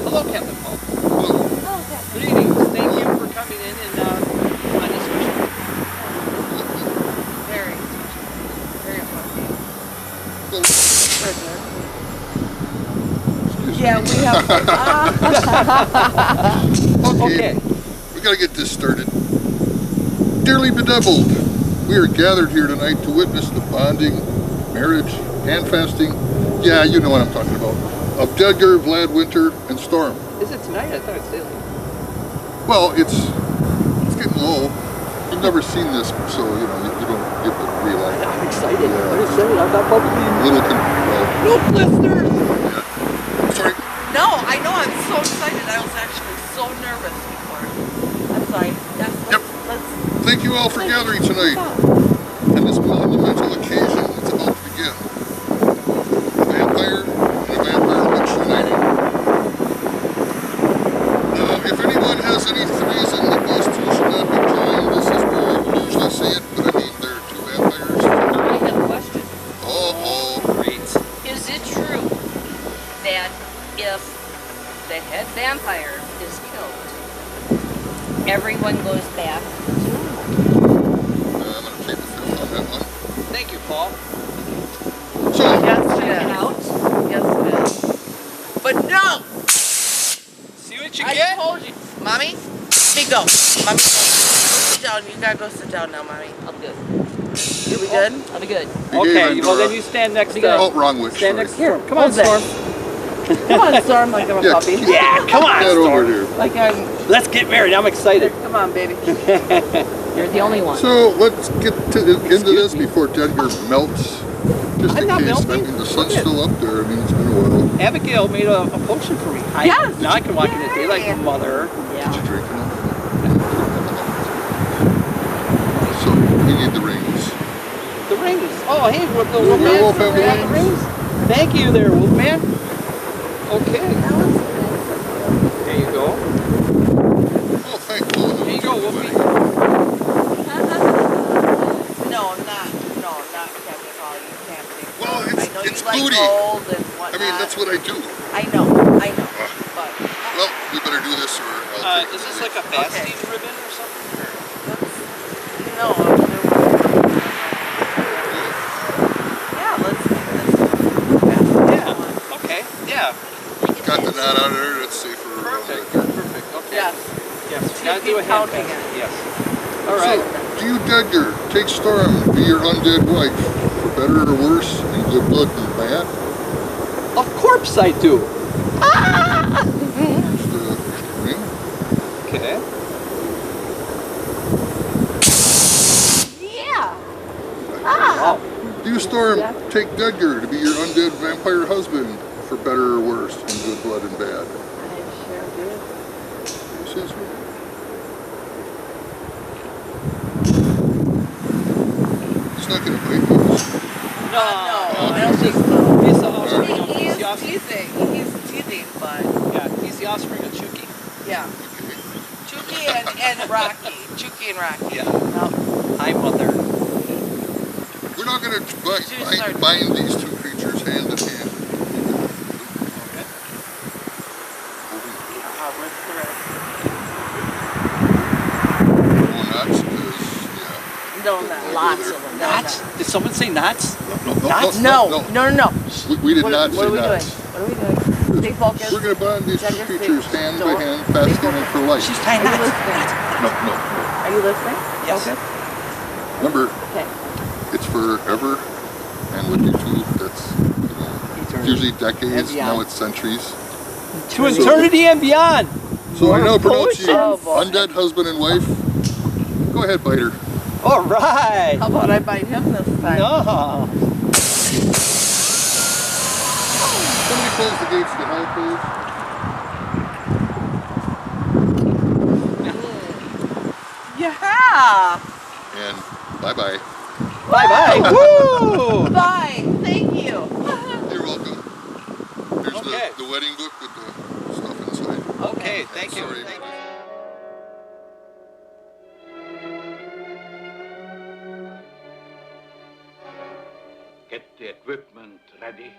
Hello, Captain Paul. Oh, Good evening. Thank you for coming in and on this mission. very special. Very important. Prisoner. Okay, we gotta get this started. Dearly bedeviled, we are gathered here tonight to witness the bonding, marriage, handfasting, yeah, you know what I'm talking about, of Deadgar, Vlad, Winter, and Storm. Is it tonight? I thought it's daily. Well, it's getting low. You've never seen this, so you know you don't get to realize. I'm excited. I'm excited. I'm not publicly. Little no blisters. Sorry. No, I know. I'm so excited. I was actually so nervous before. I'm sorry. Yes. Let's. Thank you all for gathering tonight on this monumental occasion that's about to begin. A vampire and a vampire witch uniting. If anyone has any threes in the bust who should not be joined, this is where I usually say it, but I mean there are two vampires. I have a question. Great. Is it true that if the head vampire is killed, everyone goes back to normal? I'm going to take the film on that one. Thank you, Paul. So, Yes, Check it out. Yes, it is. But no! See what you I get? told you. Mommy, let me go. Mommy, go sit down. You gotta go sit down now, Mommy. I'll be good. You be good? I'll be good. Okay, well then you stand next to Oh, wrong witch. Stand next to Here, Storm. Come on, Storm. Come on, Storm, like I'm a puppy. Yeah, come on, Get over Storm. here. Like I'm. Let's get married. I'm excited. Come on, baby. You're the only one. So let's get into this before Deadgar melts. Just I'm in not case. melting. I mean, the sun's still up there. I mean, it's been a while. Abigail made a potion for me. Yes. Now I can walk in the day like my mother. Did you drink enough? So we need the rings. The rings. Oh, hey, the Wolf Wolfman. have the The rings. Thank you there, Wolfman. Okay. There you go. Oh, thank you. There you go, Wolfie. No, not Captain Holly. You can't take. Well, I know it's you like booty. gold and whatnot. I mean, that's what I do. I know. But. Well, we better do this or I'll take Is this like a fasting ribbon or something? No. Yeah, let's do this. Yeah. Okay. Yeah. Got the knot out of there. Let's see for Perfect. Perfect. Okay. Yes. Yes. Gotta do a hand counting pass. it. Yes. All right. So, do you, Deadgar, take Storm to be your undead wife, for better or worse, in good blood and bad? Of course I do. Here's the ring. Okay. Yeah. Wow. Do you, Storm, take Deadgar to be your undead vampire husband, for better or worse, in good blood and bad? I sure did. This is ring. He's not going to bite me. No, I don't think so. He's the offspring of He is teasing. He's teasing, but Yeah, he's the offspring of Chucky. yeah. Chucky and Rocky. Chucky and Rocky. Yeah. No. Hi, mother. We're not going to bind these two creatures hand in hand. Okay. What's the rest? Oh, nuts, because, yeah. No, not lots of them. Knots? Did someone say knots? Knots? No. We did not What say are we doing? knots. What are we doing? Stay focused. We're going to bind these two Deadgar, creatures stay- hand by don't- hand, fasting and for life. She's tying Are you knots. listening? No. Are you listening? Yes. Focus. Remember, Okay. it's forever, and with you two, that's, usually decades, now it's centuries. To eternity and beyond. So I now pronounce you Oh, boy. undead husband and wife. Go ahead, bite her. All right. How about I bite him this time? No. Somebody close the gates to hell, please. Yeah. And bye-bye. Bye-bye. Woo! Bye. Thank you. You're welcome. There's Okay. the wedding book with the stuff inside. Okay, thank you. Sorry. Thank you. Get the equipment ready.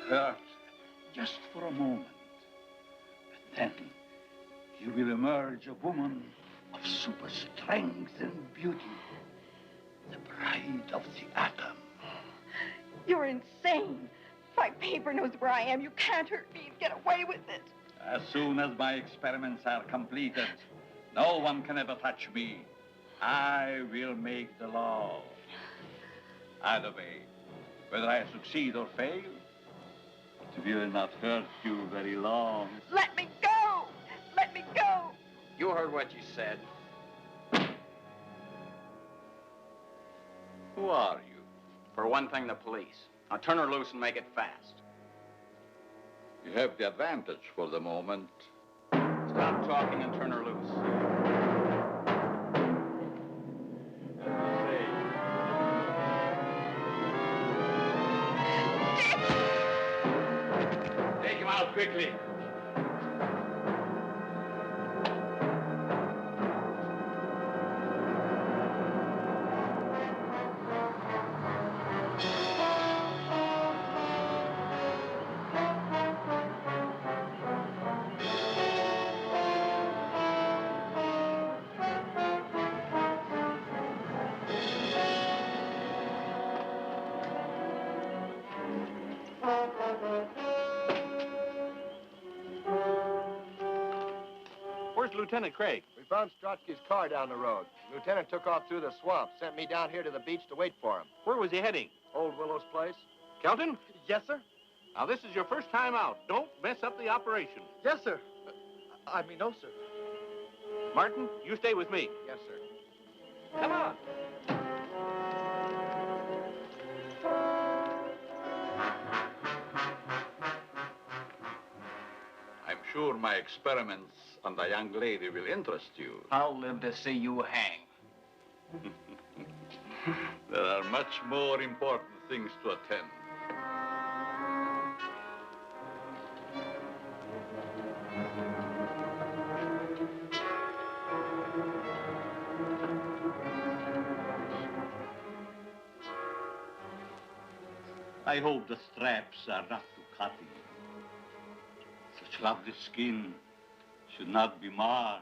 It hurts just for a moment, but then you will emerge a woman of super strength and beauty, the bride of the atom. You're insane. My paper knows where I am. You can't hurt me and get away with it. As soon as my experiments are completed, no one can ever touch me. I will make the law. Either way, whether I succeed or fail, it will not hurt you very long. Let me go! Let me go! You heard what you said. Who are you? For one thing, the police. Now turn her loose and make it fast. You have the advantage for the moment. Stop talking and turn her loose. Take him out quickly. Where's Lieutenant Craig? We found Strotsky's car down the road. Lieutenant took off through the swamp, sent me down here to the beach to wait for him. Where was he heading? Old Willow's place. Kelton? Yes, sir? Now, this is your first time out. Don't mess up the operation. Yes, sir. No, sir. Martin, you stay with me. Yes, sir. Come on. I'm sure my experiments on the young lady will interest you. I'll live to see you hang. There are much more important things to attend. I hope the straps are not too cutting. Such lovely skin should not be marred.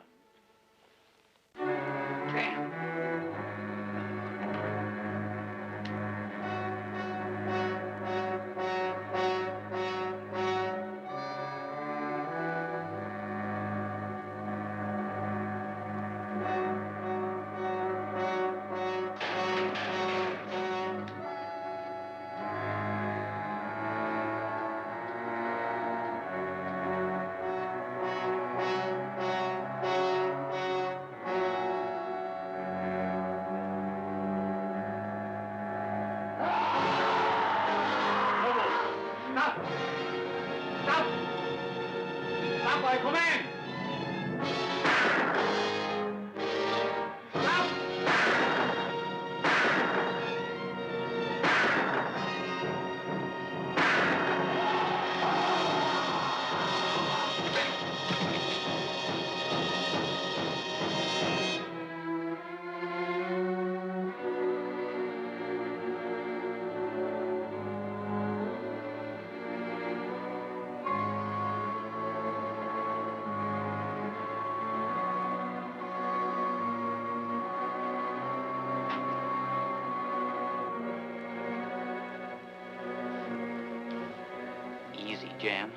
by command. Easy, Jan.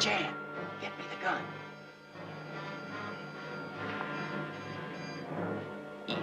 Jan, get me the gun. Easy.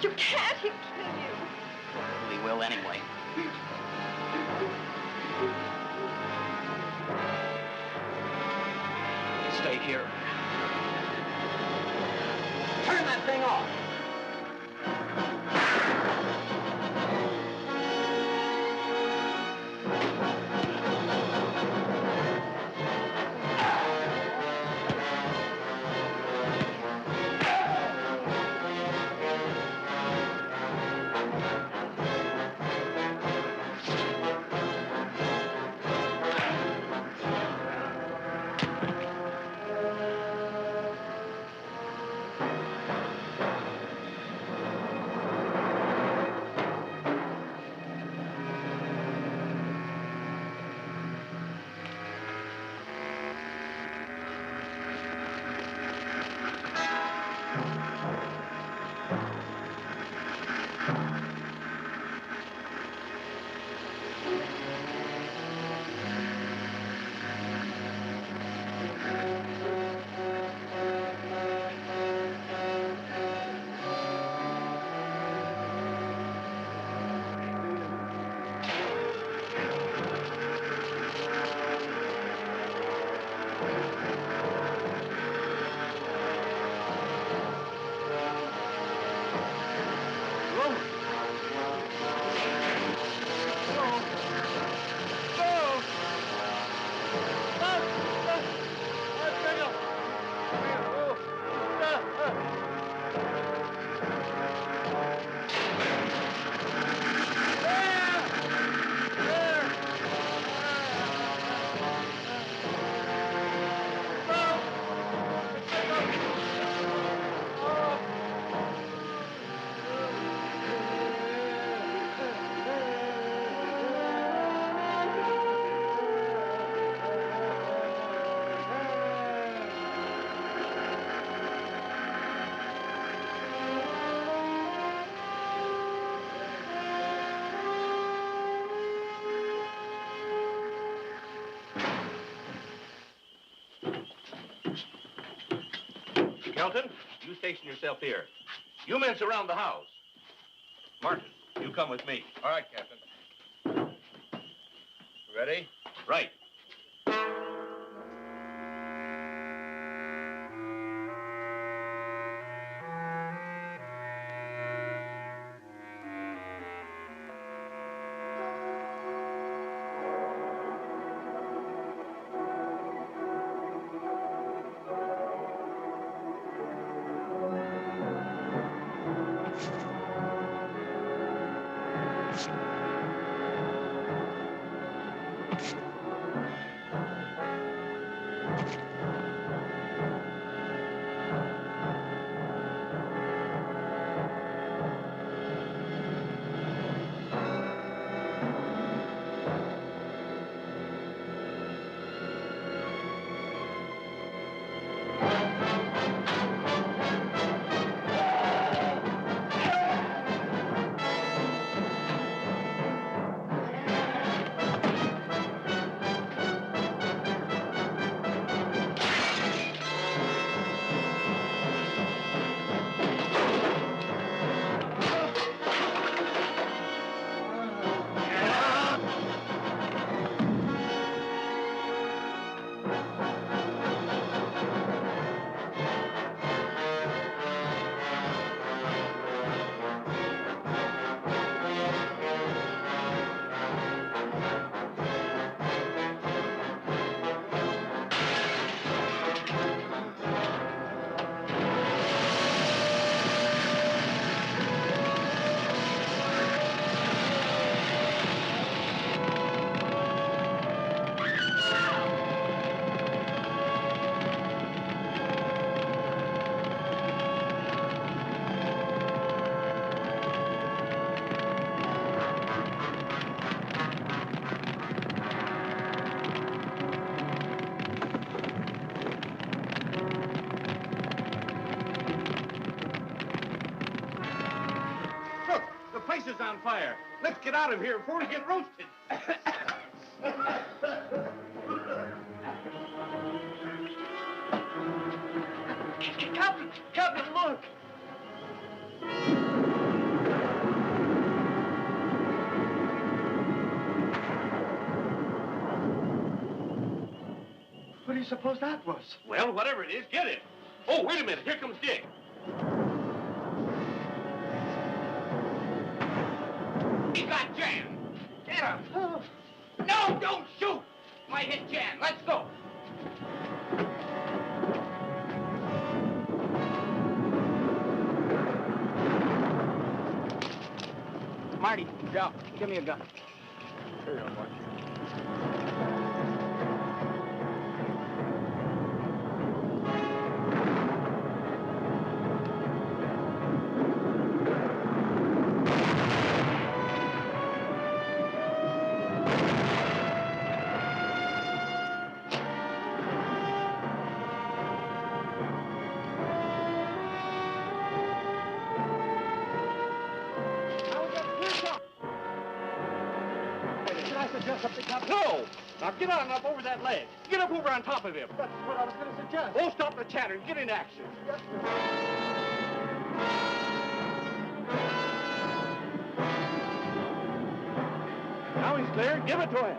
You can't. He'll kill you. We will anyway. Stay here. Turn that thing off. Kelton, you station yourself here. You men surround the house. Martin, you come with me. All right, Captain. Ready? Right. Is on fire. Let's get out of here before we get roasted. Captain, look. What do you suppose that was? Well, whatever it is, get it. Oh, wait a minute. Here comes Dick. He got Jan. Get him. No, don't shoot. Might hit Jan. Let's go. Marty, Joe, give me a gun. Here you go, Mark. No! Now get on up over that ledge. Get up over on top of him. That's what I was going to suggest. Oh, stop the chatter and get in action. Yes, sir. Now he's clear. Give it to him.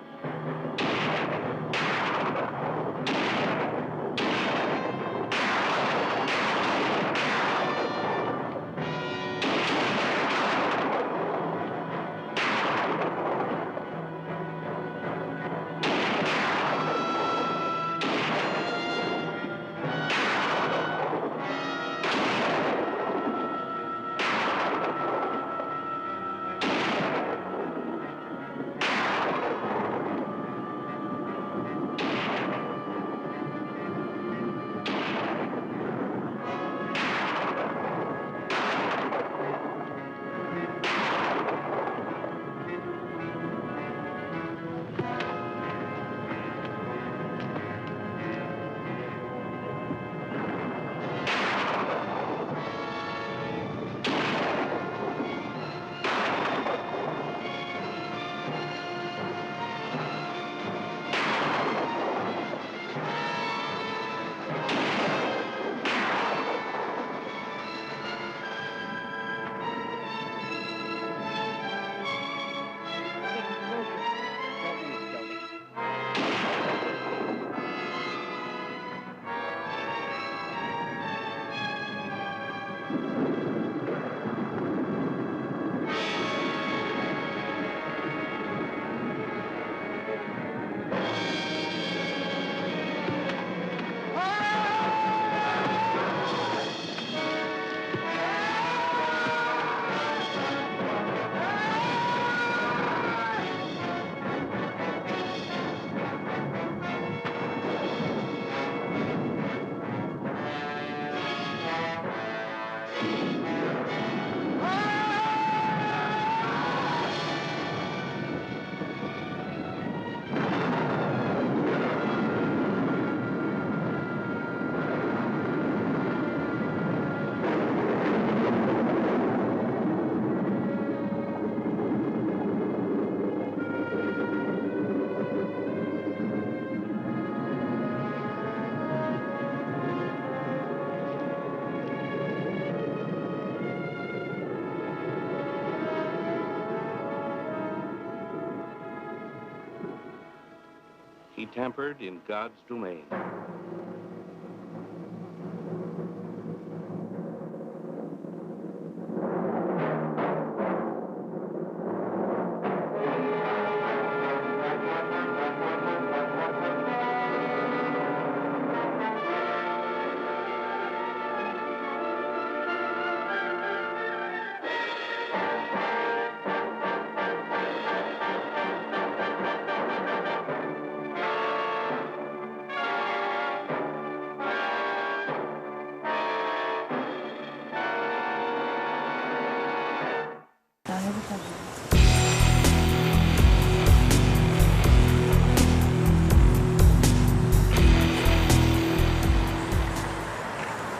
He tampered in God's domain.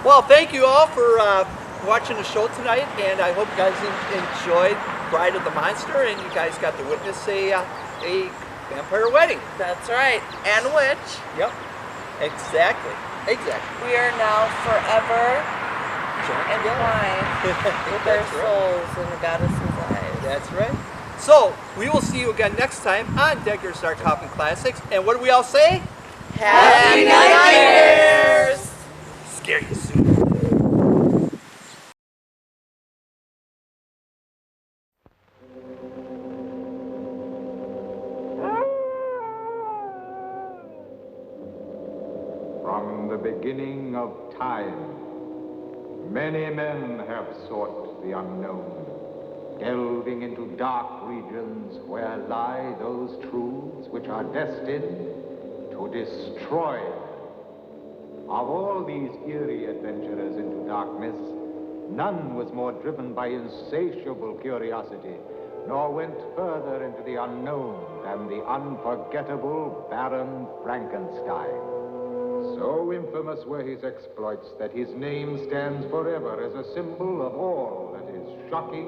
Well, thank you all for watching the show tonight, and I hope you guys enjoyed Bride of the Monster, and you guys got to witness a vampire wedding. That's right. And witch. Yep. Exactly. Exactly. We are now forever entwined with our souls in the goddess's eyes. That's right. So, we will see you again next time on Deadgar and Storm Coffin Classics. And what do we all say? Happy Nightmares! Scare you soon. From the beginning of time, many men have sought the unknown, delving into dark regions where lie those truths which are destined to destroy them. Of all these eerie adventurers into darkness, none was more driven by insatiable curiosity, nor went further into the unknown than the unforgettable Baron Frankenstein. So infamous were his exploits that his name stands forever as a symbol of all that is shocking,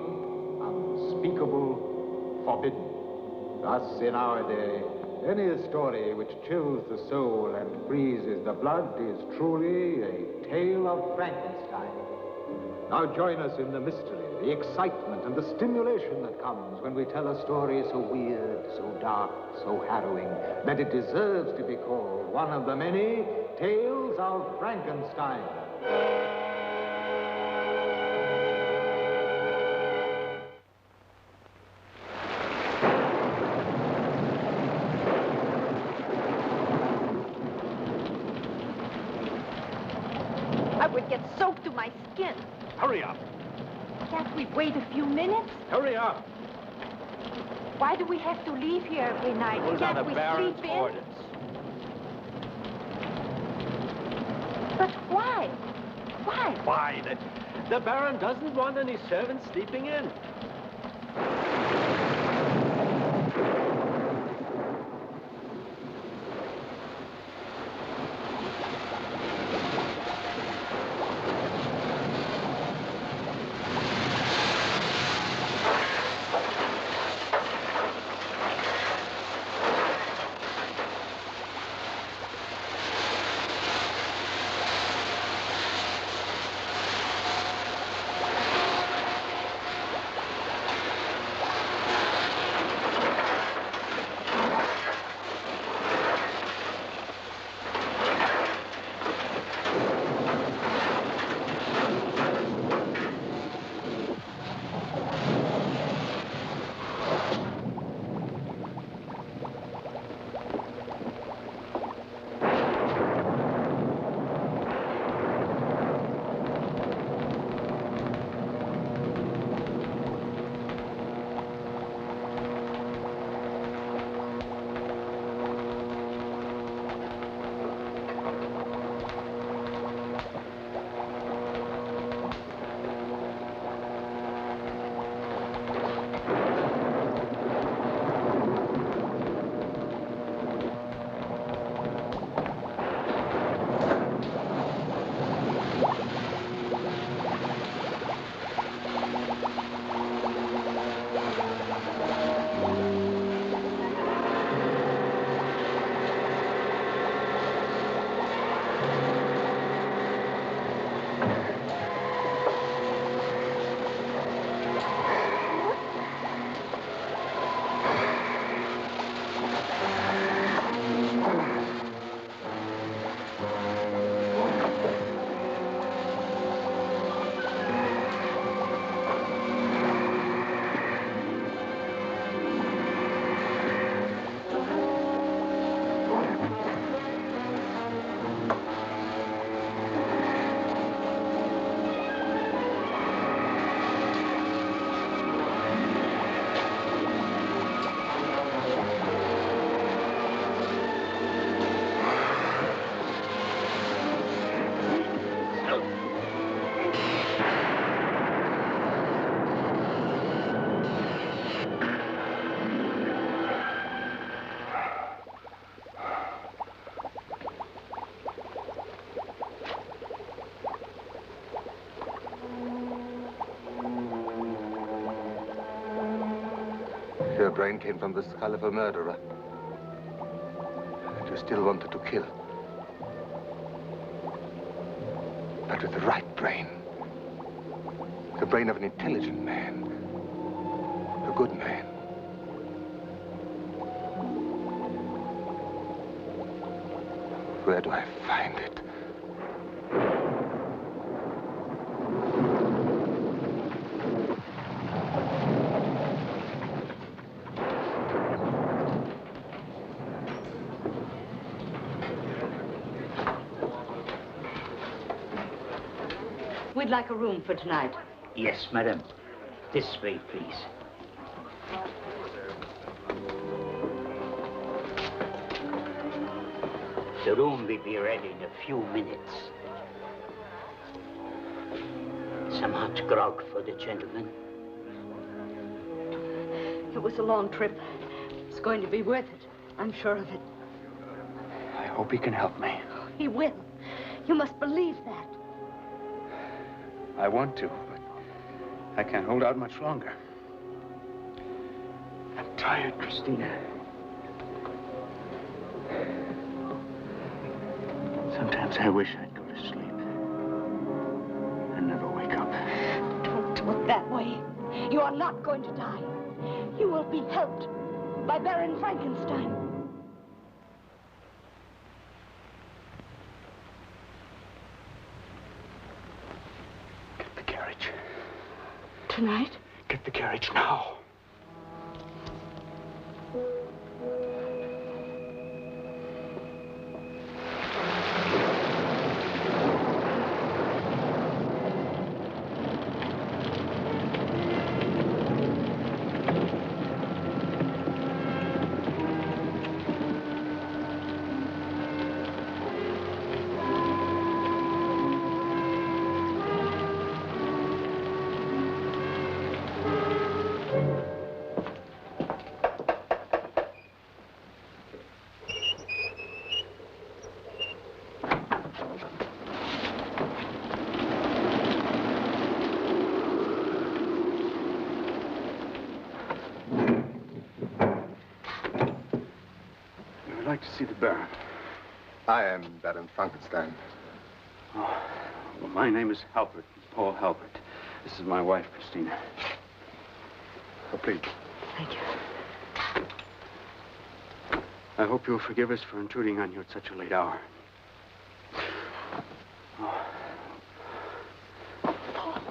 unspeakable, forbidden. Thus, in our day, any story which chills the soul and freezes the blood is truly a tale of Frankenstein. Now join us in the mystery, the excitement, and the stimulation that comes when we tell a story so weird, so dark, so harrowing, that it deserves to be called one of the many Tales of Frankenstein. I would get soaked to my skin. Hurry up. Can't we wait a few minutes? Hurry up. Why do we have to leave here every night? Those are Can't the we Baron's sleep in? orders. But why? Why? Why? The Baron doesn't want any servants sleeping in. Your brain came from the skull of a murderer. And you still wanted to kill. But with the right brain. The brain of an intelligent man. A good man. where do I find it? We'd like a room for tonight. Yes, madam. This way, please. The room will be ready in a few minutes. Some hot grog for the gentleman. It was a long trip. It's going to be worth it. I'm sure of it. I hope he can help me. He will. You must believe that. I want to, but I can't hold out much longer. I'm tired, Christina. Sometimes I wish I'd go to sleep and never wake up. Don't look that way. You are not going to die. You will be helped by Baron Frankenstein. Get the carriage. Tonight? Get the carriage now. I'd like to see the Baron. I am Baron Frankenstein. Oh, well, my name is Halpert, Paul Halpert. This is my wife, Christina. Oh, please. Thank you. I hope you'll forgive us for intruding on you at such a late hour.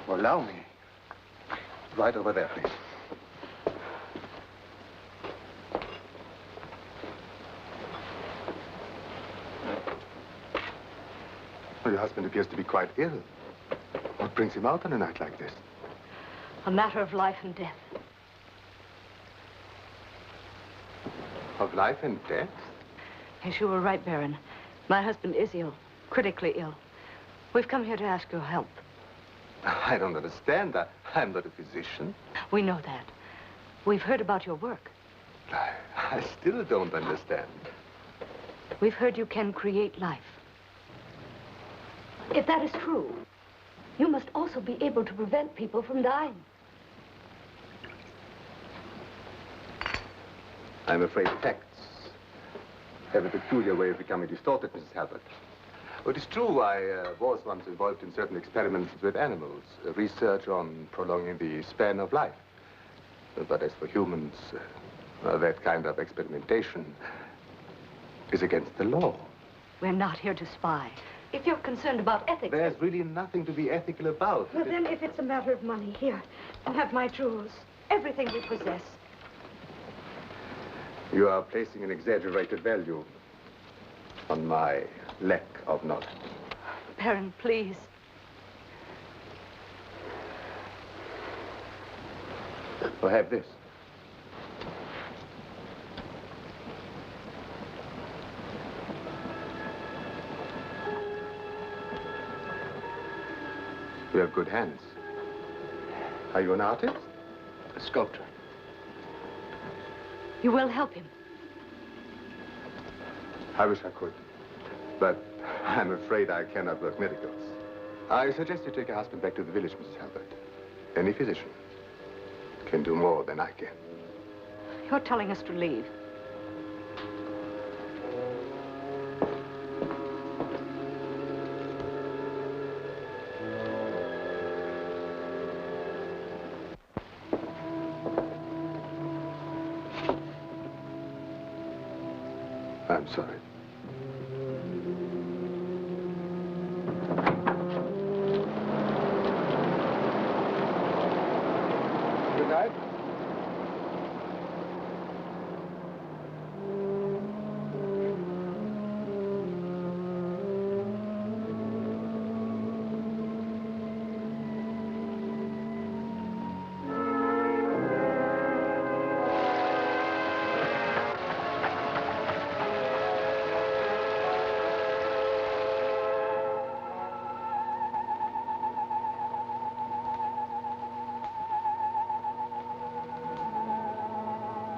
Well, allow me. Right over there, please. Well, your husband appears to be quite ill. What brings him out on a night like this? A matter of life and death. Of life and death? Yes, you were right, Baron. My husband is ill, critically ill. We've come here to ask your help. I don't understand. I'm not a physician. We know that. We've heard about your work. I still don't understand. We've heard you can create life. If that is true, you must also be able to prevent people from dying. I'm afraid facts have a peculiar way of becoming distorted, Mrs. Halpert. Well, it is true I was once involved in certain experiments with animals, research on prolonging the span of life. But as for humans, that kind of experimentation is against the law. We're not here to spy. If you're concerned about ethics... There's really nothing to be ethical about. Well, then, if it's a matter of money, here, you have my jewels. Everything we possess. You are placing an exaggerated value on my lack of knowledge. Baron, please. Or have this. You have good hands. Are you an artist? A sculptor. You will help him. I wish I could. But I'm afraid I cannot work miracles. I suggest you take your husband back to the village, Mrs. Halpert. Any physician can do more than I can. You're telling us to leave. I'm sorry.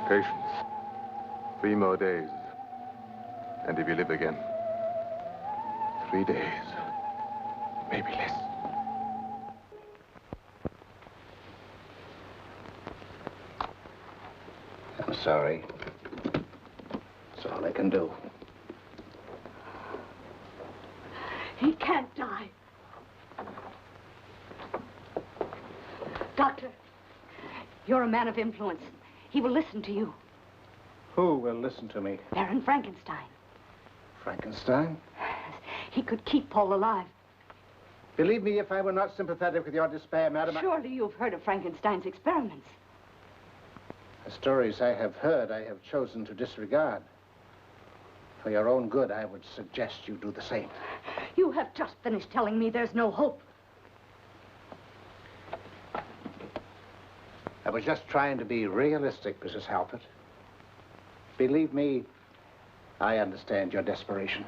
Patience. 3 more days. And if you live again, 3 days. Maybe less. I'm sorry. That's all I can do. He can't die. Doctor, you're a man of influence. He will listen to you. Who will listen to me? Baron Frankenstein. Frankenstein? He could keep Paul alive. Believe me, if I were not sympathetic with your despair, madam, Surely you've heard of Frankenstein's experiments. the stories I have heard, I have chosen to disregard. For your own good, I would suggest you do the same. You have just finished telling me there's no hope. I was just trying to be realistic, Mrs. Halpert. Believe me, I understand your desperation.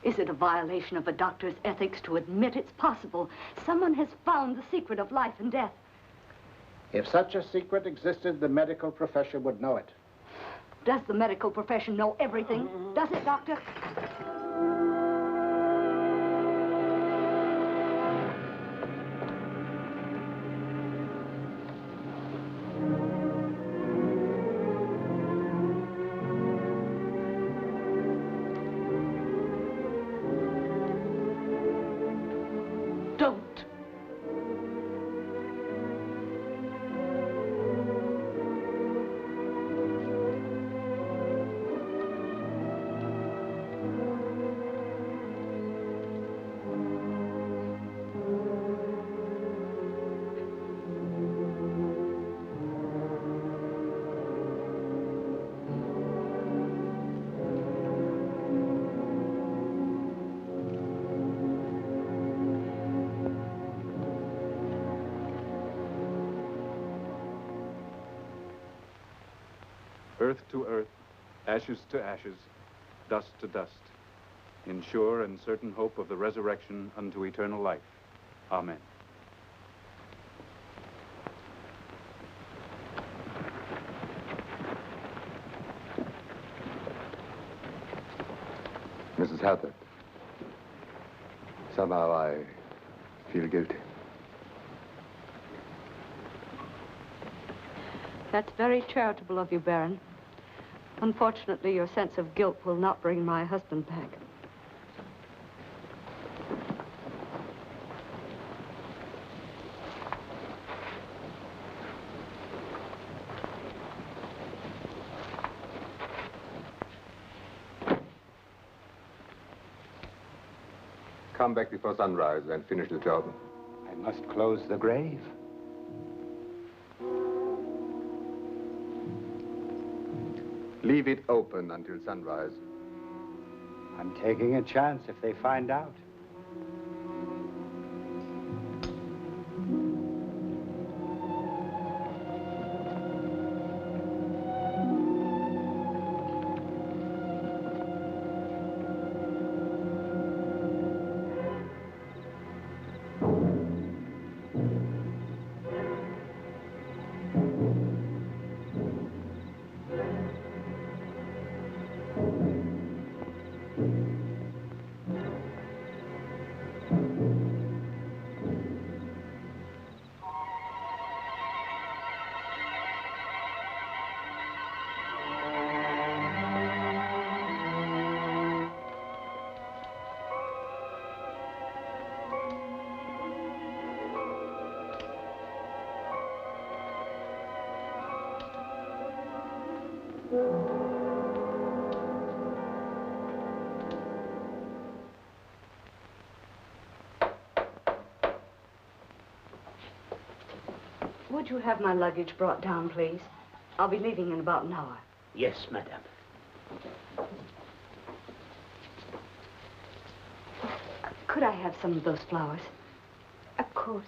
Is it a violation of a doctor's ethics to admit it's possible someone has found the secret of life and death? If such a secret existed, the medical profession would know it. Does the medical profession know everything? Does it, Doctor? Don't. Earth to earth, ashes to ashes, dust to dust, in sure and certain hope of the resurrection unto eternal life. Amen. Mrs. Halpert, somehow I feel guilty. That's very charitable of you, Baron. Unfortunately, your sense of guilt will not bring my husband back. Come back before sunrise and finish the job. I must close the grave. Leave it open until sunrise. I'm taking a chance if they find out. Would you have my luggage brought down, please? I'll be leaving in about an hour. Yes, madame. Could I have some of those flowers? Of course.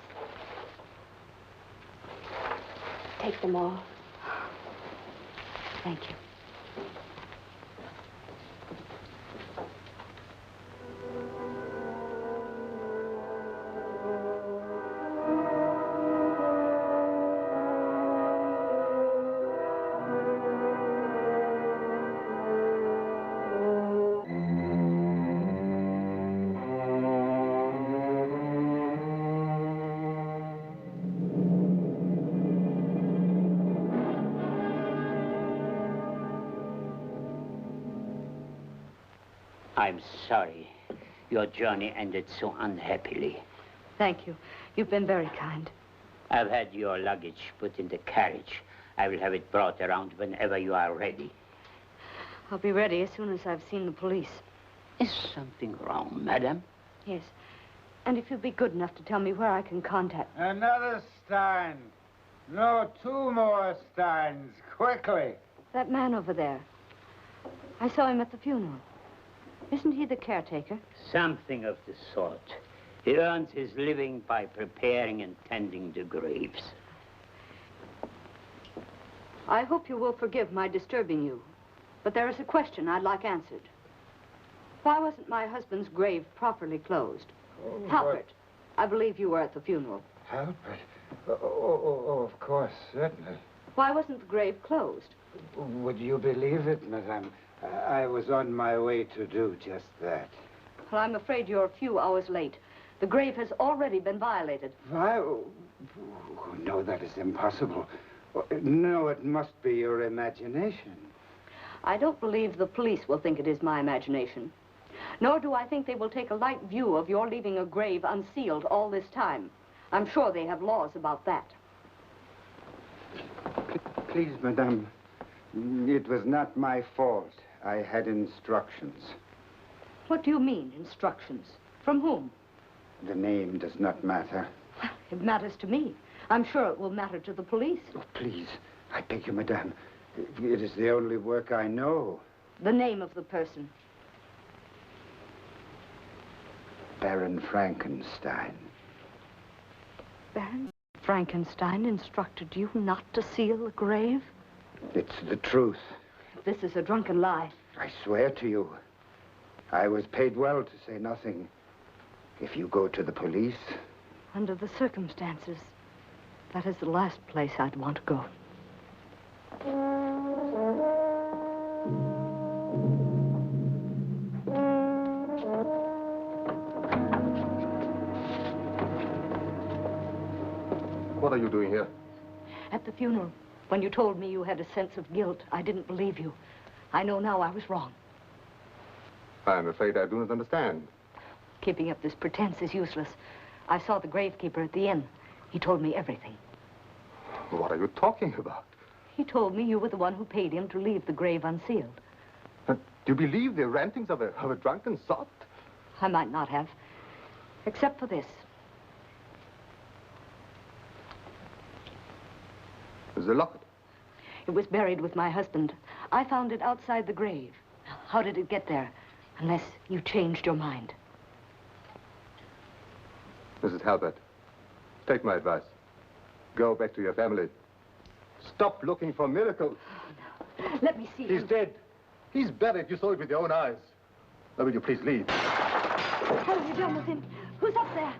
Take them all. Thank you. I'm sorry. Your journey ended so unhappily. Thank you. You've been very kind. I've had your luggage put in the carriage. I will have it brought around whenever you are ready. I'll be ready as soon as I've seen the police. Is something wrong, madam? Yes. And if you'd be good enough to tell me where I can contact... Another Stein. No, 2 more Steins. Quickly. That man over there. I saw him at the funeral. Isn't he the caretaker? Something of the sort. He earns his living by preparing and tending the graves. I hope you will forgive my disturbing you, but there is a question I'd like answered. Why wasn't my husband's grave properly closed? Oh, Halpert, I believe you were at the funeral. Halpert? Oh, of course, certainly. Why wasn't the grave closed? Would you believe it, madame? I was on my way to do just that. Well, I'm afraid you're a few hours late. The grave has already been violated. Why? Oh, no, that is impossible. No, it must be your imagination. I don't believe the police will think it is my imagination. Nor do I think they will take a light view of your leaving a grave unsealed all this time. I'm sure they have laws about that. Please, madame, it was not my fault. I had instructions. What do you mean, instructions? From whom? The name does not matter. It matters to me. I'm sure it will matter to the police. Oh, please, I beg you, madame. It is the only work I know. The name of the person. Baron Frankenstein. Baron Frankenstein instructed you not to seal the grave? It's the truth. This is a drunken lie. I swear to you. I was paid well to say nothing. If you go to the police... Under the circumstances, that is the last place I'd want to go. What are you doing here? At the funeral, when you told me you had a sense of guilt, I didn't believe you. I know now I was wrong. I'm afraid I do not understand. Keeping up this pretense is useless. I saw the gravekeeper at the inn. He told me everything. What are you talking about? He told me you were the one who paid him to leave the grave unsealed. Do you believe the rantings of a drunken sot? I might not have, except for this. The locket. It was buried with my husband. I found it outside the grave. How did it get there? Unless you changed your mind. Mrs. Halbert, take my advice. Go back to your family. Stop looking for miracles. Let me see He's dead. He's buried. You saw it with your own eyes. Now, will you please leave? What have you done with him? Who's up there?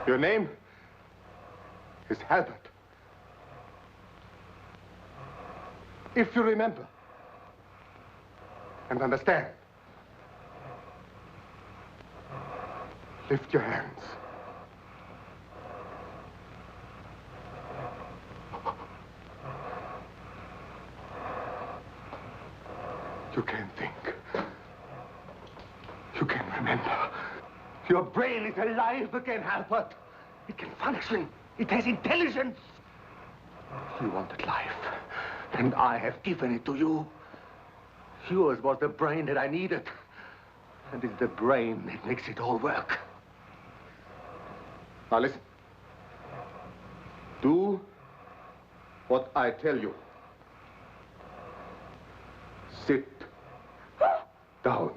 Your name is Halbert. If you remember and understand, lift your hands. You can think. You can remember. Your brain is alive again, Halbert. It can function. It has intelligence. You wanted life, and I have given it to you. Yours was the brain that I needed, and it's the brain that makes it all work. Now listen. Do what I tell you. Sit down.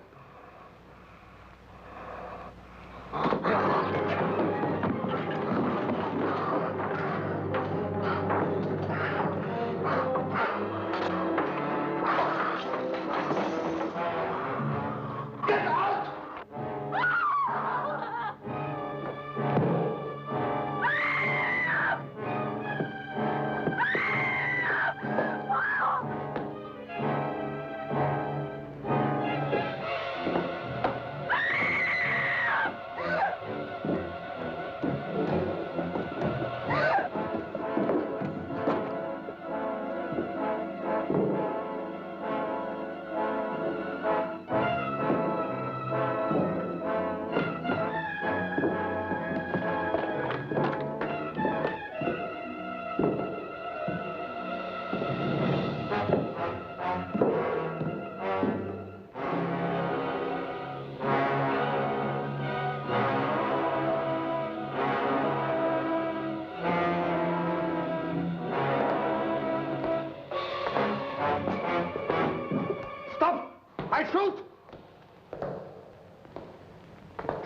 I shoot!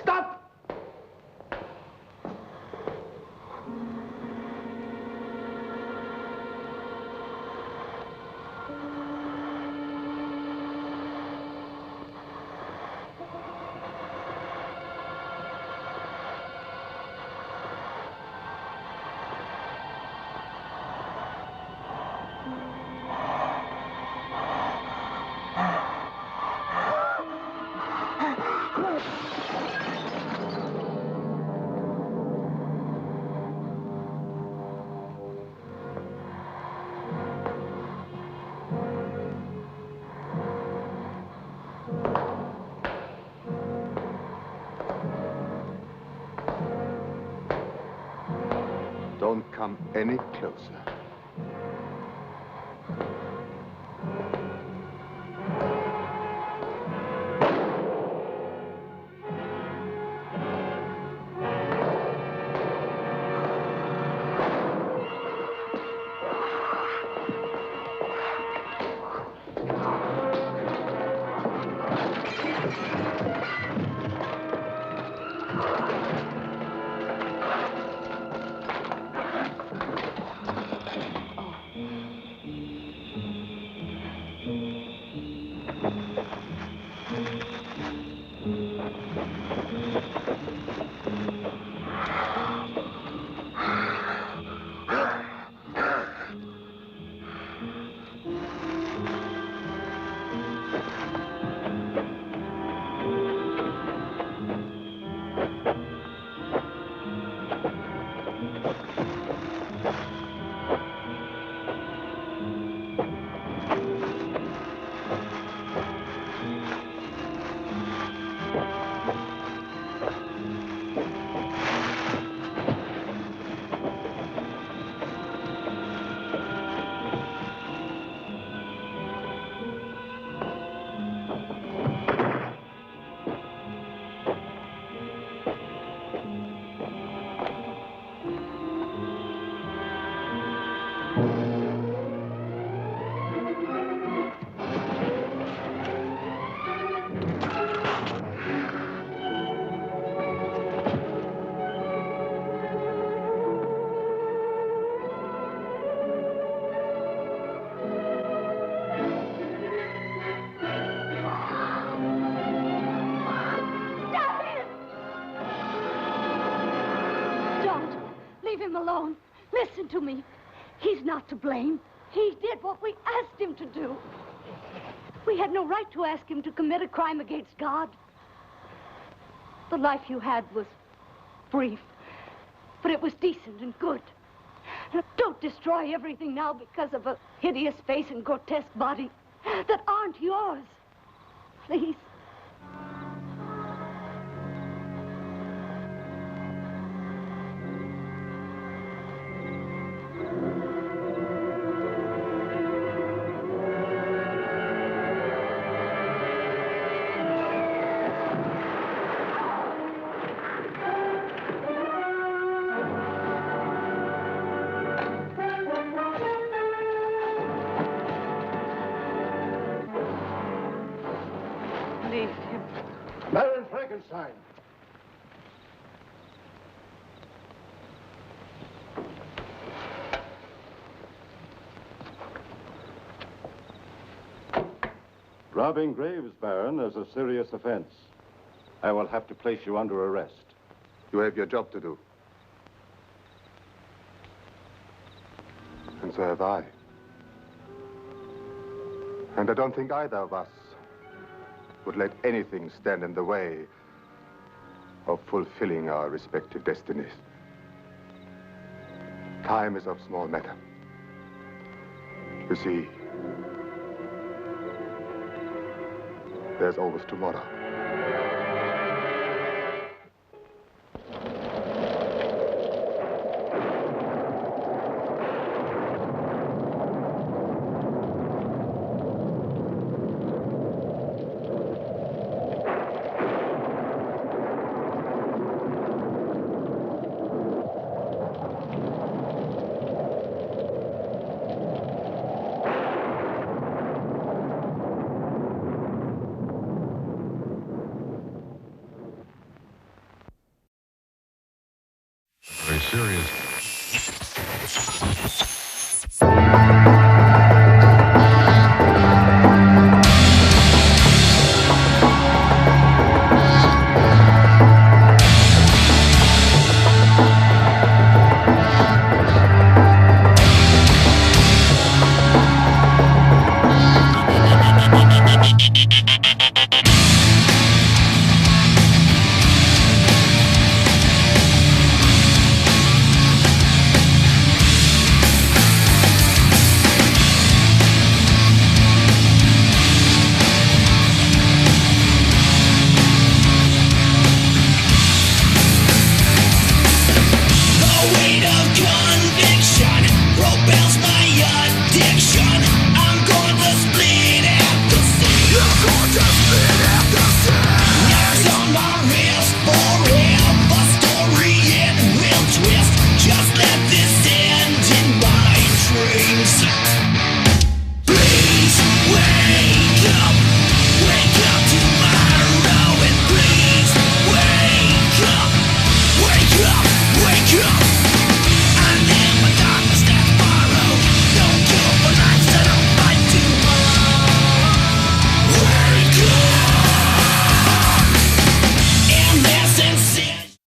Stop! Don't come any closer. Leave him alone. Listen to me. He's not to blame. He did what we asked him to do. We had no right to ask him to commit a crime against God. The life you had was brief, but it was decent and good. Now, don't destroy everything now because of a hideous face and grotesque body that aren't yours. Please. Leave him. Baron Frankenstein. Robbing graves, Baron, is a serious offense. I will have to place you under arrest. You have your job to do. And so have I. And I don't think either of us would let anything stand in the way of fulfilling our respective destinies. Time is of small matter. You see, there's always tomorrow. serious.